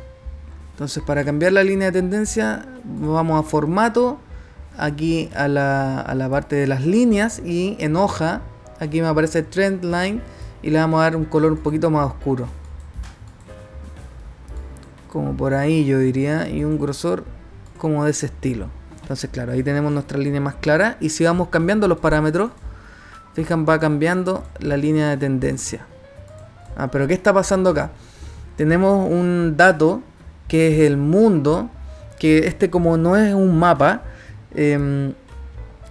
Entonces, para cambiar la línea de tendencia, vamos a formato, aquí a la parte de las líneas, y en hoja, aquí me aparece trend line, y le vamos a dar un color un poquito más oscuro, como por ahí yo diría, y un grosor como de ese estilo. Entonces claro, ahí tenemos nuestra línea más clara, y si vamos cambiando los parámetros, fijan, va cambiando la línea de tendencia. Pero ¿qué está pasando acá? Tenemos un dato que es el mundo, que como no es un mapa,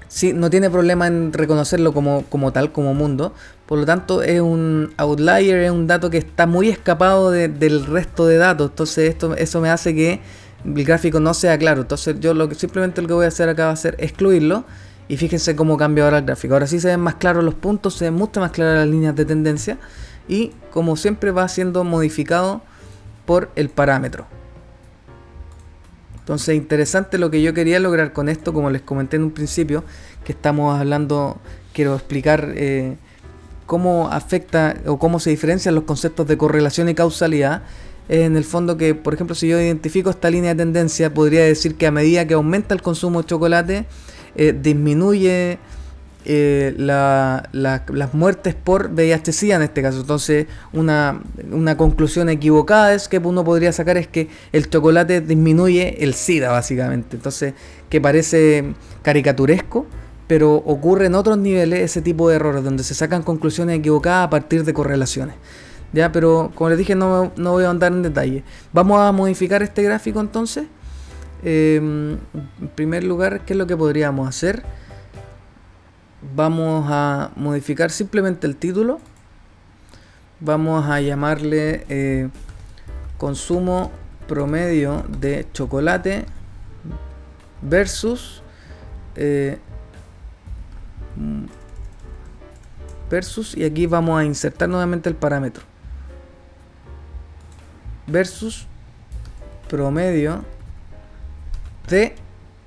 sí, no tiene problema en reconocerlo como tal, como mundo. Por lo tanto es un outlier, es un dato que está muy escapado del resto de datos. Entonces eso me hace que el gráfico no sea claro. Entonces yo simplemente lo que voy a hacer acá va a ser excluirlo. Y fíjense cómo cambia ahora el gráfico. Ahora sí se ven más claros los puntos, se ven mucho más claras las líneas de tendencia. Y como siempre va siendo modificado por el parámetro. Entonces interesante lo que yo quería lograr con esto, como les comenté en un principio, que estamos hablando, quiero explicar cómo afecta o cómo se diferencian los conceptos de correlación y causalidad. En el fondo que, por ejemplo, si yo identifico esta línea de tendencia, podría decir que a medida que aumenta el consumo de chocolate, disminuye las muertes por VIH-Sida en este caso. Entonces una conclusión equivocada es que uno podría sacar es que el chocolate disminuye el SIDA básicamente. Entonces, que parece caricaturesco, pero ocurre en otros niveles ese tipo de errores donde se sacan conclusiones equivocadas a partir de correlaciones. Ya, pero como les dije, no voy a andar en detalle. Vamos a modificar este gráfico entonces. En primer lugar, ¿qué es lo que podríamos hacer? Vamos a modificar simplemente el título. Vamos a llamarle consumo promedio de chocolate versus y aquí vamos a insertar nuevamente el parámetro versus promedio de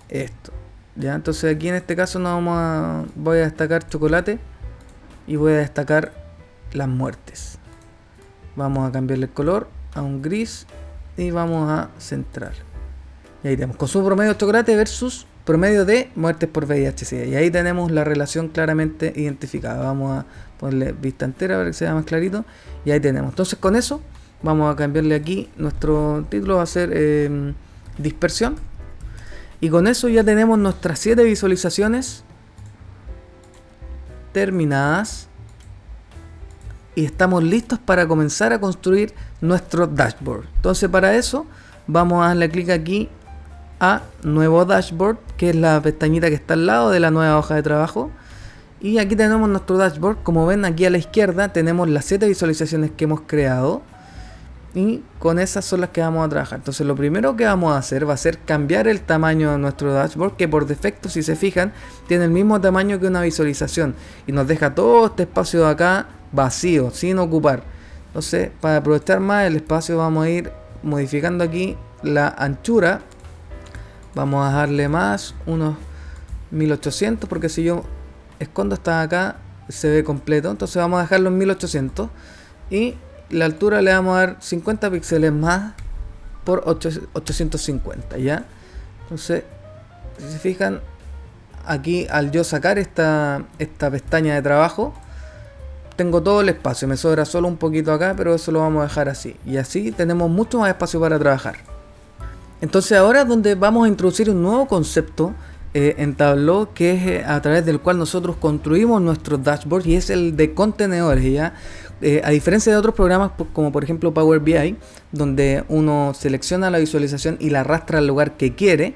esto. Ya, entonces aquí en este caso voy a destacar chocolate y voy a destacar las muertes. Vamos a cambiarle el color a un gris y vamos a centrar. Y ahí tenemos consumo promedio de chocolate versus promedio de muertes por VIH-Sida. Y ahí tenemos la relación claramente identificada. Vamos a ponerle vista entera para que sea más clarito. Y ahí tenemos. Entonces con eso vamos a cambiarle aquí nuestro título, va a ser dispersión. Y con eso ya tenemos nuestras 7 visualizaciones terminadas. Y estamos listos para comenzar a construir nuestro dashboard. Entonces para eso vamos a darle clic aquí a nuevo dashboard, que es la pestañita que está al lado de la nueva hoja de trabajo. Y aquí tenemos nuestro dashboard. Como ven, aquí a la izquierda tenemos las 7 visualizaciones que hemos creado. Y con esas son las que vamos a trabajar. Entonces lo primero que vamos a hacer va a ser cambiar el tamaño de nuestro dashboard, que por defecto, si se fijan, tiene el mismo tamaño que una visualización. Y nos deja todo este espacio de acá vacío, sin ocupar. Entonces, para aprovechar más el espacio, vamos a ir modificando aquí la anchura. Vamos a darle más, unos 1800, porque si yo escondo esta acá, se ve completo. Entonces vamos a dejarlo en 1800. Y la altura le vamos a dar 50 píxeles más por 850, ¿ya? Entonces, si se fijan, aquí al yo sacar esta pestaña de trabajo, tengo todo el espacio. Me sobra solo un poquito acá, pero eso lo vamos a dejar así. Y así tenemos mucho más espacio para trabajar. Entonces ahora es donde vamos a introducir un nuevo concepto en Tableau, que es a través del cual nosotros construimos nuestros dashboards, y es el de contenedores, ¿ya? A diferencia de otros programas como por ejemplo Power BI, donde uno selecciona la visualización y la arrastra al lugar que quiere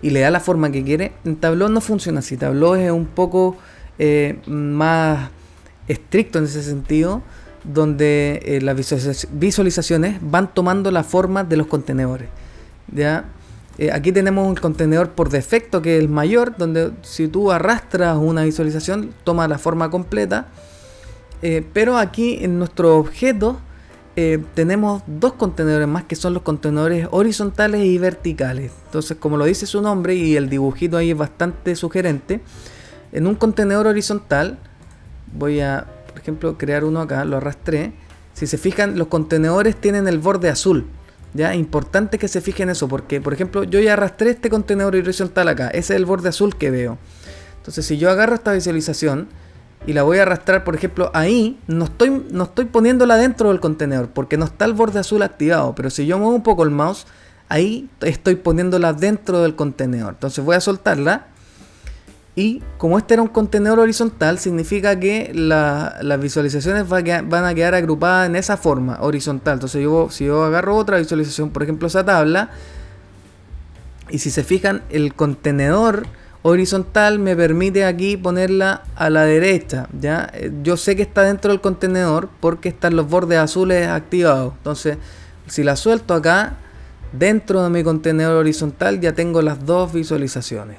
y le da la forma que quiere, en Tableau no funciona así. Tableau es un poco más estricto en ese sentido, donde las visualizaciones van tomando la forma de los contenedores, ¿ya? Aquí tenemos un contenedor por defecto que es el mayor, donde si tú arrastras una visualización toma la forma completa. Pero aquí en nuestro objeto tenemos 2 contenedores más, que son los contenedores horizontales y verticales. Entonces, como lo dice su nombre y el dibujito ahí es bastante sugerente, en un contenedor horizontal voy a, por ejemplo, crear uno acá, lo arrastré. Si se fijan, los contenedores tienen el borde azul, ¿ya? Importante que se fijen eso, porque por ejemplo yo ya arrastré este contenedor horizontal acá, ese es el borde azul que veo. Entonces si yo agarro esta visualización y la voy a arrastrar, por ejemplo, ahí, no estoy poniéndola dentro del contenedor, porque no está el borde azul activado, pero si yo muevo un poco el mouse, ahí estoy poniéndola dentro del contenedor. Entonces voy a soltarla, y como este era un contenedor horizontal, significa que las visualizaciones van a quedar agrupadas en esa forma, horizontal. Entonces si yo agarro otra visualización, por ejemplo esa tabla, y si se fijan, el contenedor horizontal me permite aquí ponerla a la derecha, ¿ya? Yo sé que está dentro del contenedor porque están los bordes azules activados. Entonces, si la suelto acá, dentro de mi contenedor horizontal ya tengo las dos visualizaciones,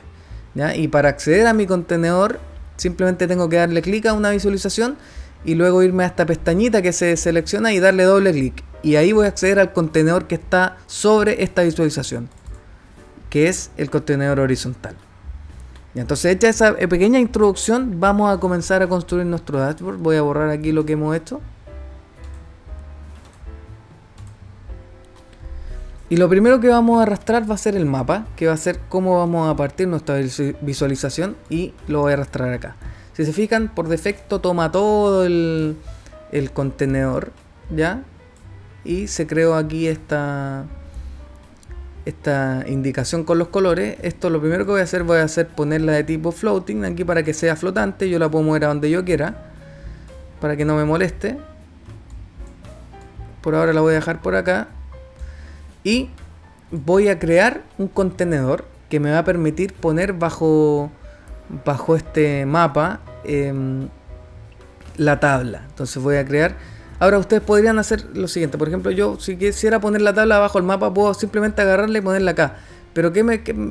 ¿ya? Y para acceder a mi contenedor, simplemente tengo que darle clic a una visualización y luego irme a esta pestañita que se selecciona y darle doble clic. Y ahí voy a acceder al contenedor que está sobre esta visualización, que es el contenedor horizontal. Y entonces, hecha esa pequeña introducción, vamos a comenzar a construir nuestro dashboard. Voy a borrar aquí lo que hemos hecho. Y lo primero que vamos a arrastrar va a ser el mapa, que va a ser cómo vamos a partir nuestra visualización, y lo voy a arrastrar acá. Si se fijan, por defecto toma todo el contenedor, ¿ya? Y se creó aquí esta indicación con los colores. Esto lo primero que voy a hacer ponerla de tipo floating aquí para que sea flotante. Yo la puedo mover a donde yo quiera para que no me moleste. Por ahora la voy a dejar por acá, y voy a crear un contenedor que me va a permitir poner bajo este mapa la tabla. Entonces voy a crear. Ahora ustedes podrían hacer lo siguiente. Por ejemplo, yo si quisiera poner la tabla bajo el mapa, puedo simplemente agarrarla y ponerla acá. Pero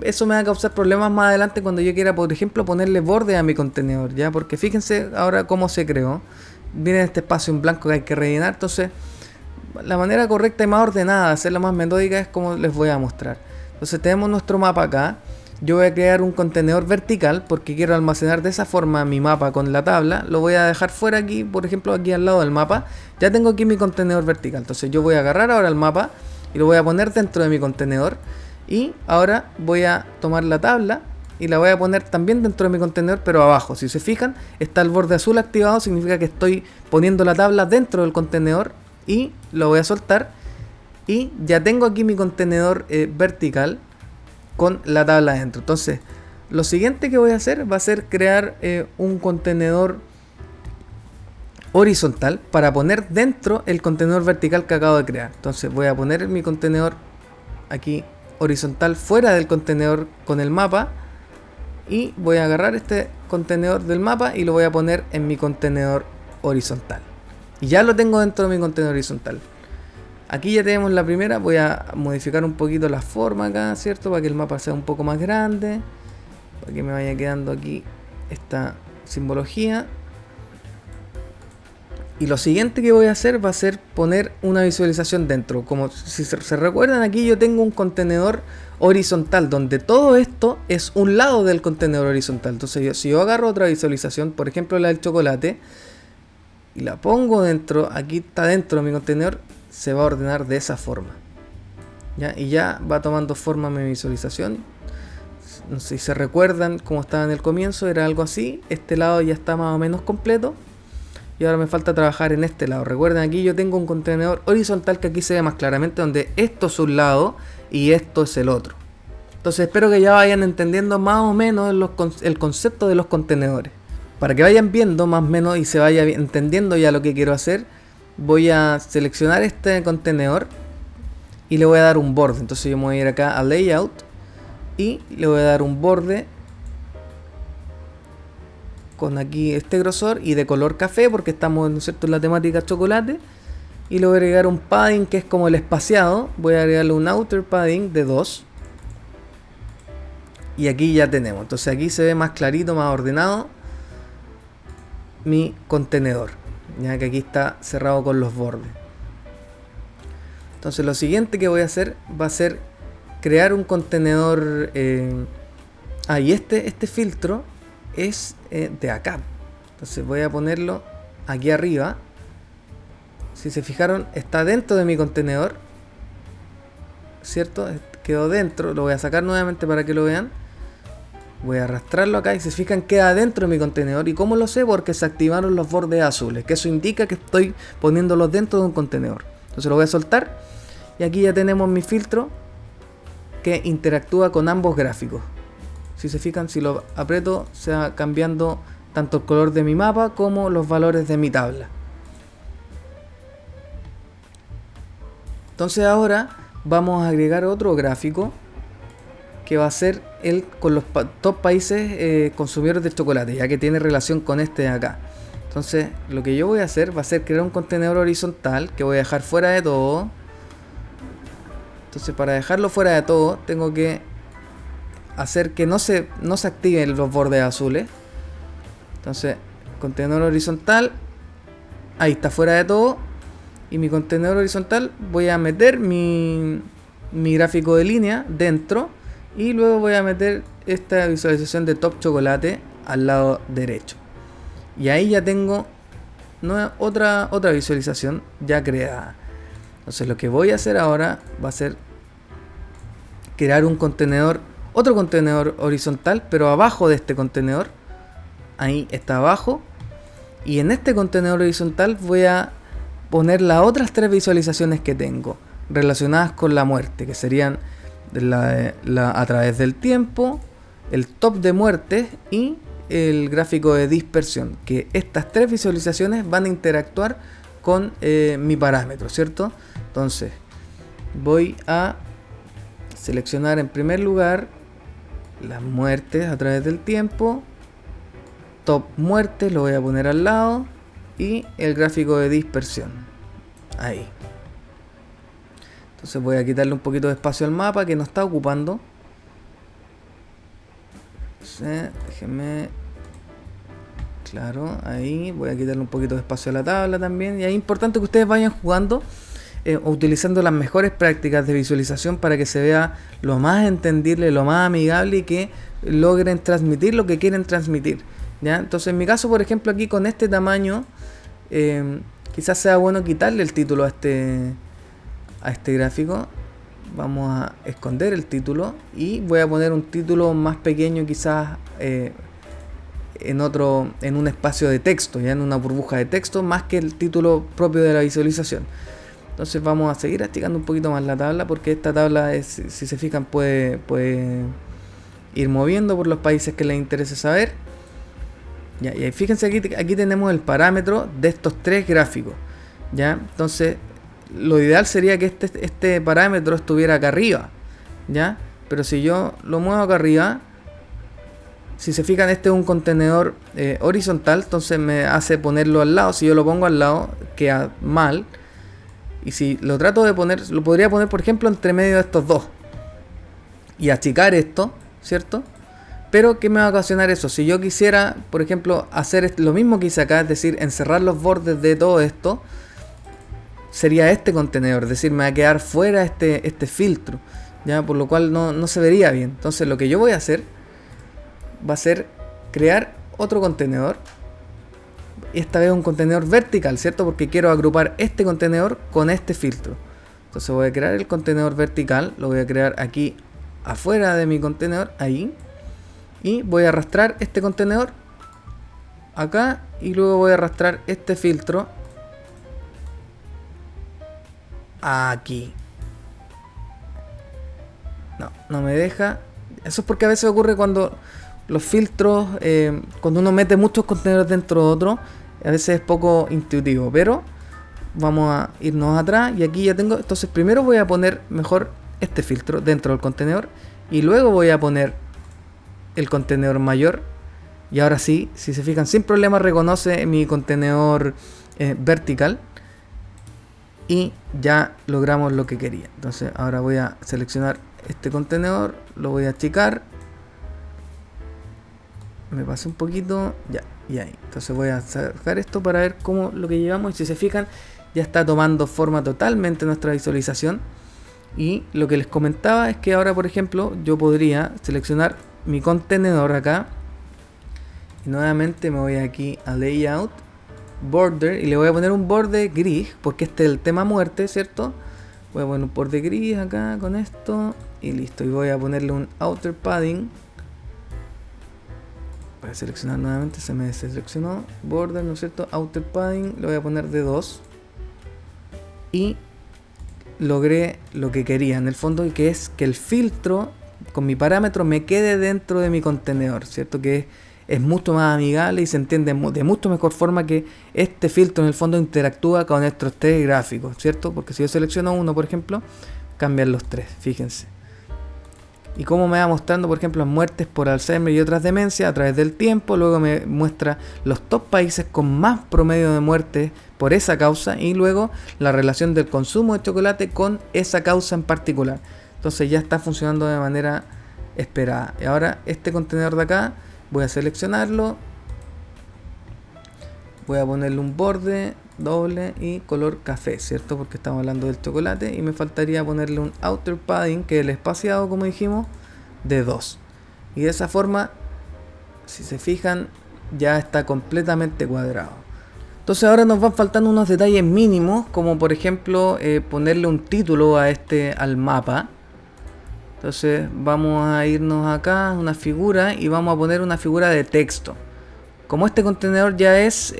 eso me va a causar problemas más adelante cuando yo quiera, por ejemplo, ponerle borde a mi contenedor, ¿ya? Porque fíjense ahora cómo se creó. Viene este espacio en blanco que hay que rellenar. Entonces, la manera correcta y más ordenada de hacerla más metódica es como les voy a mostrar. Entonces tenemos nuestro mapa acá. Yo voy a crear un contenedor vertical porque quiero almacenar de esa forma mi mapa con la tabla. Lo voy a dejar fuera aquí, por ejemplo, aquí al lado del mapa. Ya tengo aquí mi contenedor vertical. Entonces yo voy a agarrar ahora el mapa y lo voy a poner dentro de mi contenedor. Y ahora voy a tomar la tabla y la voy a poner también dentro de mi contenedor, pero abajo. Si se fijan, está el borde azul activado, significa que estoy poniendo la tabla dentro del contenedor, y lo voy a soltar. Y ya tengo aquí mi contenedor vertical con la tabla adentro. Entonces, lo siguiente que voy a hacer va a ser crear un contenedor horizontal para poner dentro el contenedor vertical que acabo de crear. Entonces voy a poner mi contenedor aquí horizontal fuera del contenedor con el mapa, y voy a agarrar este contenedor del mapa y lo voy a poner en mi contenedor horizontal. Y ya lo tengo dentro de mi contenedor horizontal. Aquí ya tenemos la primera. Voy a modificar un poquito la forma acá, ¿cierto? Para que el mapa sea un poco más grande, para que me vaya quedando aquí esta simbología. Y lo siguiente que voy a hacer va a ser poner una visualización dentro. Como si se recuerdan, aquí yo tengo un contenedor horizontal donde todo esto es un lado del contenedor horizontal. Entonces si yo agarro otra visualización, por ejemplo la del chocolate, y la pongo dentro, aquí está dentro de mi contenedor, se va a ordenar de esa forma, ¿ya? Y ya va tomando forma mi visualización. No sé si se recuerdan cómo estaba en el comienzo, era algo así. Este lado ya está más o menos completo, y ahora me falta trabajar en este lado. Recuerden, aquí yo tengo un contenedor horizontal que aquí se ve más claramente, donde esto es un lado y esto es el otro. Entonces espero que ya vayan entendiendo más o menos el concepto de los contenedores. Para que vayan viendo más o menos y se vaya entendiendo ya lo que quiero hacer, voy a seleccionar este contenedor y le voy a dar un borde. Entonces yo me voy a ir acá a Layout y le voy a dar un borde con aquí este grosor y de color café, porque estamos, ¿no es cierto?, en la temática chocolate. Y le voy a agregar un padding que es como el espaciado. Voy a agregarle un outer padding de 2. Y aquí ya tenemos. Entonces aquí se ve más clarito, más ordenado mi contenedor, ya que aquí está cerrado con los bordes. Entonces lo siguiente que voy a hacer va a ser crear un contenedor. Y este filtro es de acá. Entonces voy a ponerlo aquí arriba. Si se fijaron, está dentro de mi contenedor, ¿cierto? Quedó dentro. Lo voy a sacar nuevamente para que lo vean. Voy a arrastrarlo acá y si se fijan queda dentro de mi contenedor. ¿Y cómo lo sé? Porque se activaron los bordes azules, que eso indica que estoy poniéndolos dentro de un contenedor. Entonces lo voy a soltar y aquí ya tenemos mi filtro que interactúa con ambos gráficos. Si se fijan, si lo aprieto se va cambiando tanto el color de mi mapa como los valores de mi tabla. Entonces ahora vamos a agregar otro gráfico que va a ser el con los top países consumidores de chocolate, ya que tiene relación con este de acá. Entonces lo que yo voy a hacer va a ser crear un contenedor horizontal que voy a dejar fuera de todo. Entonces para dejarlo fuera de todo tengo que hacer que no se activen los bordes azules. Entonces contenedor horizontal, ahí está fuera de todo. Y mi contenedor horizontal voy a meter mi gráfico de línea dentro. Y luego voy a meter esta visualización de top chocolate al lado derecho. Y ahí ya tengo otra visualización ya creada. Entonces lo que voy a hacer ahora va a ser crear un contenedor, otro contenedor horizontal, pero abajo de este contenedor. Ahí está abajo. Y en este contenedor horizontal voy a poner las otras tres visualizaciones que tengo relacionadas con la muerte, que serían a través del tiempo, el top de muertes y el gráfico de dispersión, que estas tres visualizaciones van a interactuar con mi parámetro, ¿cierto? Entonces voy a seleccionar en primer lugar las muertes a través del tiempo, top muertes lo voy a poner al lado y el gráfico de dispersión ahí. Entonces voy a quitarle un poquito de espacio al mapa que no está ocupando. Déjenme. Claro, ahí voy a quitarle un poquito de espacio a la tabla también. Y es importante que ustedes vayan jugando utilizando las mejores prácticas de visualización para que se vea lo más entendible, lo más amigable y que logren transmitir lo que quieren transmitir, ¿ya? Entonces en mi caso, por ejemplo, aquí con este tamaño quizás sea bueno quitarle el título a este gráfico. Vamos a esconder el título y voy a poner un título más pequeño, quizás en un espacio de texto, ya en una burbuja de texto, más que el título propio de la visualización. Entonces vamos a seguir achicando un poquito más la tabla, porque esta tabla si se fijan puede ir moviendo por los países que les interese saber. Ya, y fíjense aquí tenemos el parámetro de estos tres gráficos, ¿ya? Entonces lo ideal sería que este parámetro estuviera acá arriba, ¿ya? Pero si yo lo muevo acá arriba, si se fijan, este es un contenedor horizontal, entonces me hace ponerlo al lado. Si yo lo pongo al lado, queda mal. Y si lo trato de poner, lo podría poner, por ejemplo, entre medio de estos dos y achicar esto, ¿cierto? Pero ¿qué me va a ocasionar eso? Si yo quisiera, por ejemplo, hacer lo mismo que hice acá, es decir, encerrar los bordes de todo esto, sería este contenedor, es decir, me va a quedar fuera este filtro, ¿ya? Por lo cual no se vería bien. Entonces lo que yo voy a hacer va a ser crear otro contenedor. Esta vez un contenedor vertical, ¿cierto? Porque quiero agrupar este contenedor con este filtro. Entonces voy a crear el contenedor vertical, lo voy a crear aquí afuera de mi contenedor, ahí. Y voy a arrastrar este contenedor acá y luego voy a arrastrar este filtro aquí. No me deja. Eso es porque a veces ocurre cuando los filtros, cuando uno mete muchos contenedores dentro de otro, a veces es poco intuitivo. Pero vamos a irnos atrás y aquí ya tengo. Entonces primero voy a poner mejor este filtro dentro del contenedor y luego voy a poner el contenedor mayor. Y ahora sí, si se fijan, sin problema reconoce mi contenedor vertical. Y ya logramos lo que quería. Entonces ahora voy a seleccionar este contenedor, lo voy a achicar. Me pasé un poquito, ya, y ahí. Entonces voy a sacar esto para ver cómo lo que llevamos. Y si se fijan, ya está tomando forma totalmente nuestra visualización. Y lo que les comentaba es que ahora, por ejemplo, yo podría seleccionar mi contenedor acá. Y nuevamente me voy aquí a Layout, Border, y le voy a poner un borde gris, porque este es el tema muerte, ¿cierto? Voy a poner un borde gris acá con esto y listo. Y voy a ponerle un Outer Padding Voy a seleccionar nuevamente, se me deseleccionó. Border, ¿no es cierto? Outer padding, lo voy a poner de 2. Y logré lo que quería en el fondo, y que es que el filtro con mi parámetro me quede dentro de mi contenedor, ¿cierto? Que es mucho más amigable y se entiende de mucho mejor forma que este filtro en el fondo interactúa con estos 3 gráficos, ¿cierto? Porque si yo selecciono uno, por ejemplo, cambian los 3, fíjense. Y como me va mostrando, por ejemplo, las muertes por Alzheimer y otras demencias a través del tiempo. Luego me muestra los top países con más promedio de muertes por esa causa, y luego la relación del consumo de chocolate con esa causa en particular. Entonces ya está funcionando de manera esperada. Y ahora este contenedor de acá voy a seleccionarlo, voy a ponerle un borde doble y color café, ¿cierto? Porque estamos hablando del chocolate, y me faltaría ponerle un outer padding, que es el espaciado, como dijimos, de 2. Y de esa forma, si se fijan, ya está completamente cuadrado. Entonces ahora nos van faltando unos detalles mínimos, como por ejemplo ponerle un título al mapa. Entonces vamos a irnos acá a una figura y vamos a poner una figura de texto. Como este contenedor ya es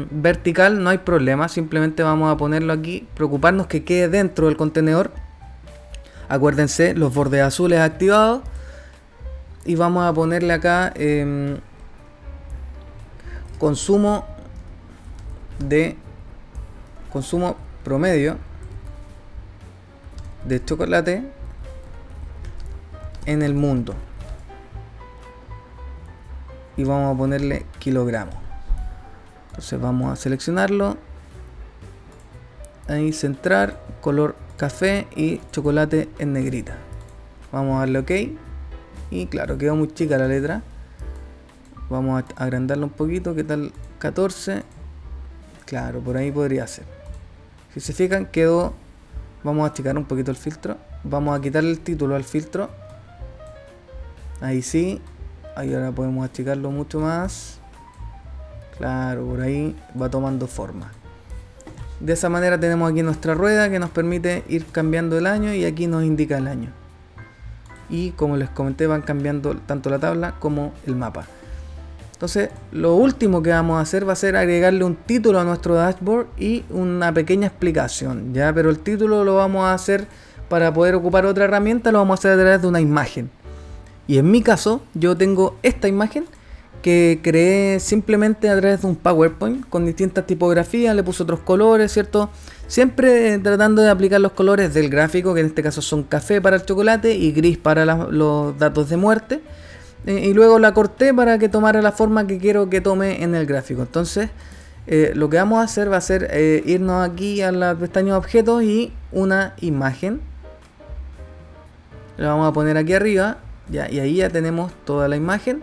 vertical, no hay problema, simplemente vamos a ponerlo aquí, preocuparnos que quede dentro del contenedor. Acuérdense, los bordes azules activados, y vamos a ponerle acá consumo promedio de chocolate en el mundo, y vamos a ponerle kilogramos. Entonces vamos a seleccionarlo, ahí centrar, color café y chocolate en negrita. Vamos a darle OK, y claro, quedó muy chica la letra. Vamos a agrandarlo un poquito. ¿Qué tal? 14. Claro, por ahí podría ser. Si se fijan, quedó. Vamos a achicar un poquito el filtro. Vamos a quitarle el título al filtro. Ahí sí. Ahí ahora podemos achicarlo mucho más. Claro, por ahí va tomando forma. De esa manera tenemos aquí nuestra rueda, que nos permite ir cambiando el año, y aquí nos indica el año. Y como les comenté, van cambiando tanto la tabla como el mapa. Entonces lo último que vamos a hacer va a ser agregarle un título a nuestro dashboard y una pequeña explicación, ¿ya? Pero el título lo vamos a hacer, para poder ocupar otra herramienta, lo vamos a hacer a través de una imagen. Y en mi caso, yo tengo esta imagen que creé simplemente a través de un PowerPoint con distintas tipografías, le puse otros colores, ¿cierto? Siempre tratando de aplicar los colores del gráfico, que en este caso son café para el chocolate y gris para los datos de muerte. Y luego la corté para que tomara la forma que quiero que tome en el gráfico. Entonces lo que vamos a hacer va a ser irnos aquí a la pestaña de objetos y una imagen. La vamos a poner aquí arriba, ya, y ahí ya tenemos toda la imagen.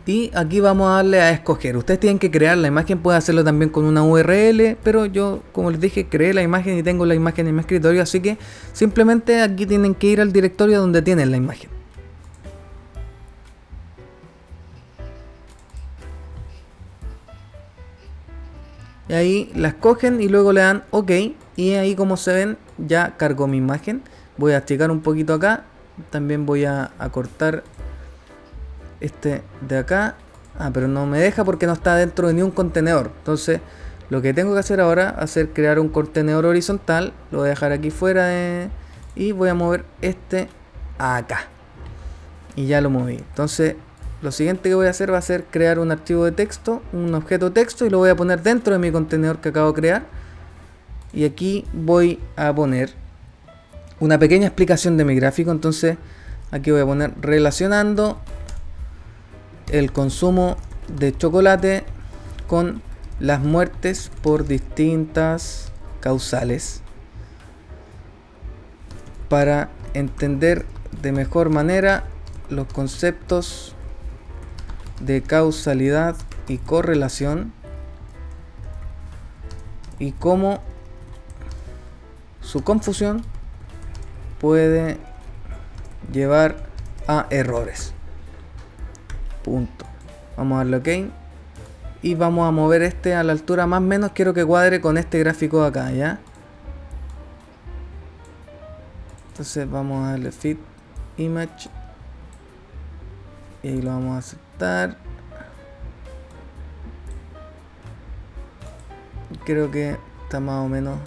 Y aquí vamos a darle a escoger. Ustedes tienen que crear la imagen, pueden hacerlo también con una URL, pero yo, como les dije, creé la imagen y tengo la imagen en mi escritorio, así que simplemente aquí tienen que ir al directorio donde tienen la imagen. Y ahí la escogen y luego le dan OK, y ahí, como se ven, ya cargó mi imagen. Voy a achicar un poquito acá, también voy a cortar este de acá. Pero no me deja porque no está dentro de ni un contenedor. Entonces lo que tengo que hacer ahora va a ser crear un contenedor horizontal. Lo voy a dejar aquí fuera y voy a mover este acá, y ya lo moví. Entonces lo siguiente que voy a hacer va a ser crear un archivo de texto, un objeto texto, y lo voy a poner dentro de mi contenedor que acabo de crear. Y aquí voy a poner una pequeña explicación de mi gráfico. Entonces aquí voy a poner relacionando el consumo de chocolate con las muertes por distintas causales, para entender de mejor manera los conceptos de causalidad y correlación, y cómo su confusión puede llevar a errores. Punto. Vamos a darle OK, y vamos a mover este a la altura más o menos. Quiero que cuadre con este gráfico de acá, ¿ya? Entonces vamos a darle Fit Image, Y ahí lo vamos a aceptar. Creo que está más o menos.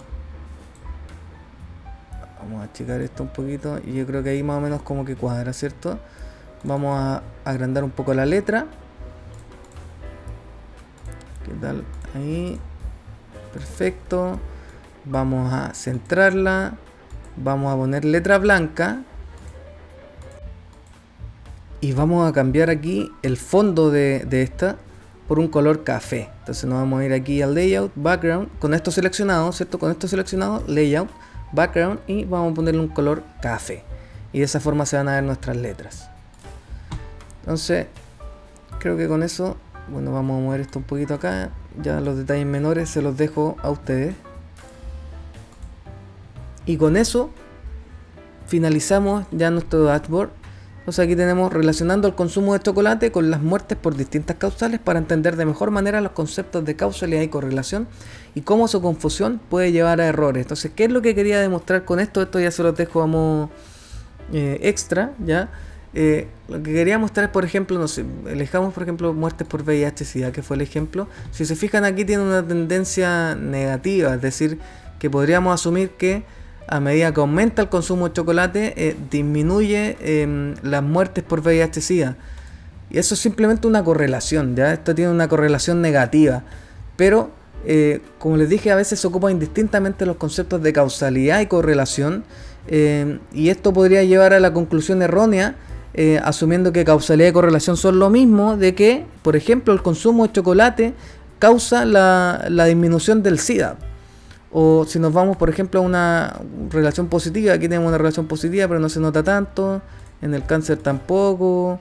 Vamos a checar esto un poquito. Y yo creo que ahí más o menos como que cuadra, ¿cierto? Vamos a agrandar un poco la letra. ¿Qué tal? Ahí. Perfecto. Vamos a centrarla. Vamos a poner letra blanca. Y vamos a cambiar aquí el fondo de esta por un color café. Entonces nos vamos a ir aquí al layout, background, con esto seleccionado, ¿cierto? Con esto seleccionado, layout, background, y vamos a ponerle un color café. Y de esa forma se van a ver nuestras letras. Entonces, creo que con eso, bueno, vamos a mover esto un poquito acá. Ya los detalles menores se los dejo a ustedes. Y con eso finalizamos ya nuestro dashboard. Entonces aquí tenemos relacionando el consumo de chocolate con las muertes por distintas causales para entender de mejor manera los conceptos de causalidad y correlación y cómo su confusión puede llevar a errores. Entonces, ¿qué es lo que quería demostrar con esto? Esto ya se los dejo a modo extra, ¿ya? Lo que quería mostrar es, por ejemplo, no sé, elijamos por ejemplo muertes por VIH-Sida, que fue el ejemplo. Si se fijan aquí tiene una tendencia negativa, es decir, que podríamos asumir que a medida que aumenta el consumo de chocolate, disminuye las muertes por VIH-Sida. Y eso es simplemente una correlación, ¿ya? Esto tiene una correlación negativa. Pero, como les dije, a veces se ocupan indistintamente los conceptos de causalidad y correlación. Y esto podría llevar a la conclusión errónea, asumiendo que causalidad y correlación son lo mismo, de que, por ejemplo, el consumo de chocolate causa la disminución del SIDA. O si nos vamos, por ejemplo, a una relación positiva, aquí tenemos una relación positiva, pero no se nota tanto. En el cáncer tampoco.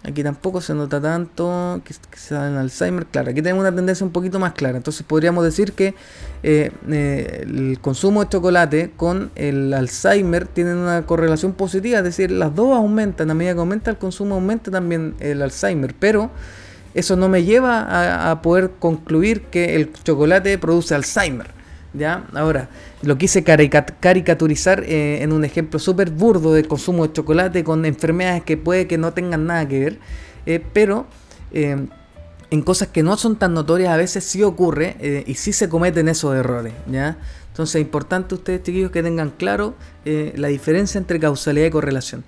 Aquí tampoco se nota tanto. Que se da en Alzheimer. Claro, aquí tenemos una tendencia un poquito más clara. Entonces podríamos decir que el consumo de chocolate con el Alzheimer tienen una correlación positiva. Es decir, las dos aumentan. A medida que aumenta el consumo, aumenta también el Alzheimer. Pero eso no me lleva a poder concluir que el chocolate produce Alzheimer. ¿Ya? Ahora, lo quise caricaturizar en un ejemplo súper burdo del consumo de chocolate con enfermedades que puede que no tengan nada que ver, pero en cosas que no son tan notorias a veces sí ocurre y sí se cometen esos errores, ¿ya? Entonces es importante ustedes, chiquillos, que tengan claro la diferencia entre causalidad y correlación.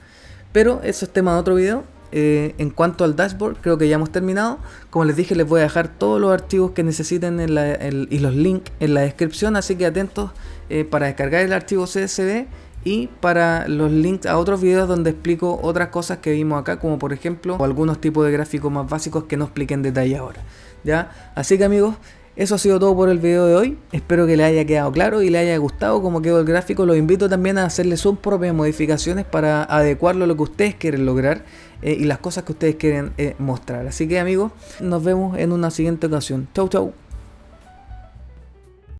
Pero eso es tema de otro video. En cuanto al dashboard, creo que ya hemos terminado. Como les dije, les voy a dejar todos los archivos que necesiten y los links en la descripción, así que atentos para descargar el archivo CSV y para los links a otros videos donde explico otras cosas que vimos acá, como por ejemplo algunos tipos de gráficos más básicos que no expliqué en detalle ahora, ¿ya? Así que amigos, eso ha sido todo por el video de hoy. Espero que les haya quedado claro y les haya gustado cómo quedó el gráfico. Los invito también a hacerle sus propias modificaciones para adecuarlo a lo que ustedes quieren lograr y las cosas que ustedes quieren mostrar. Así que amigos, nos vemos en una siguiente ocasión. Chau chau.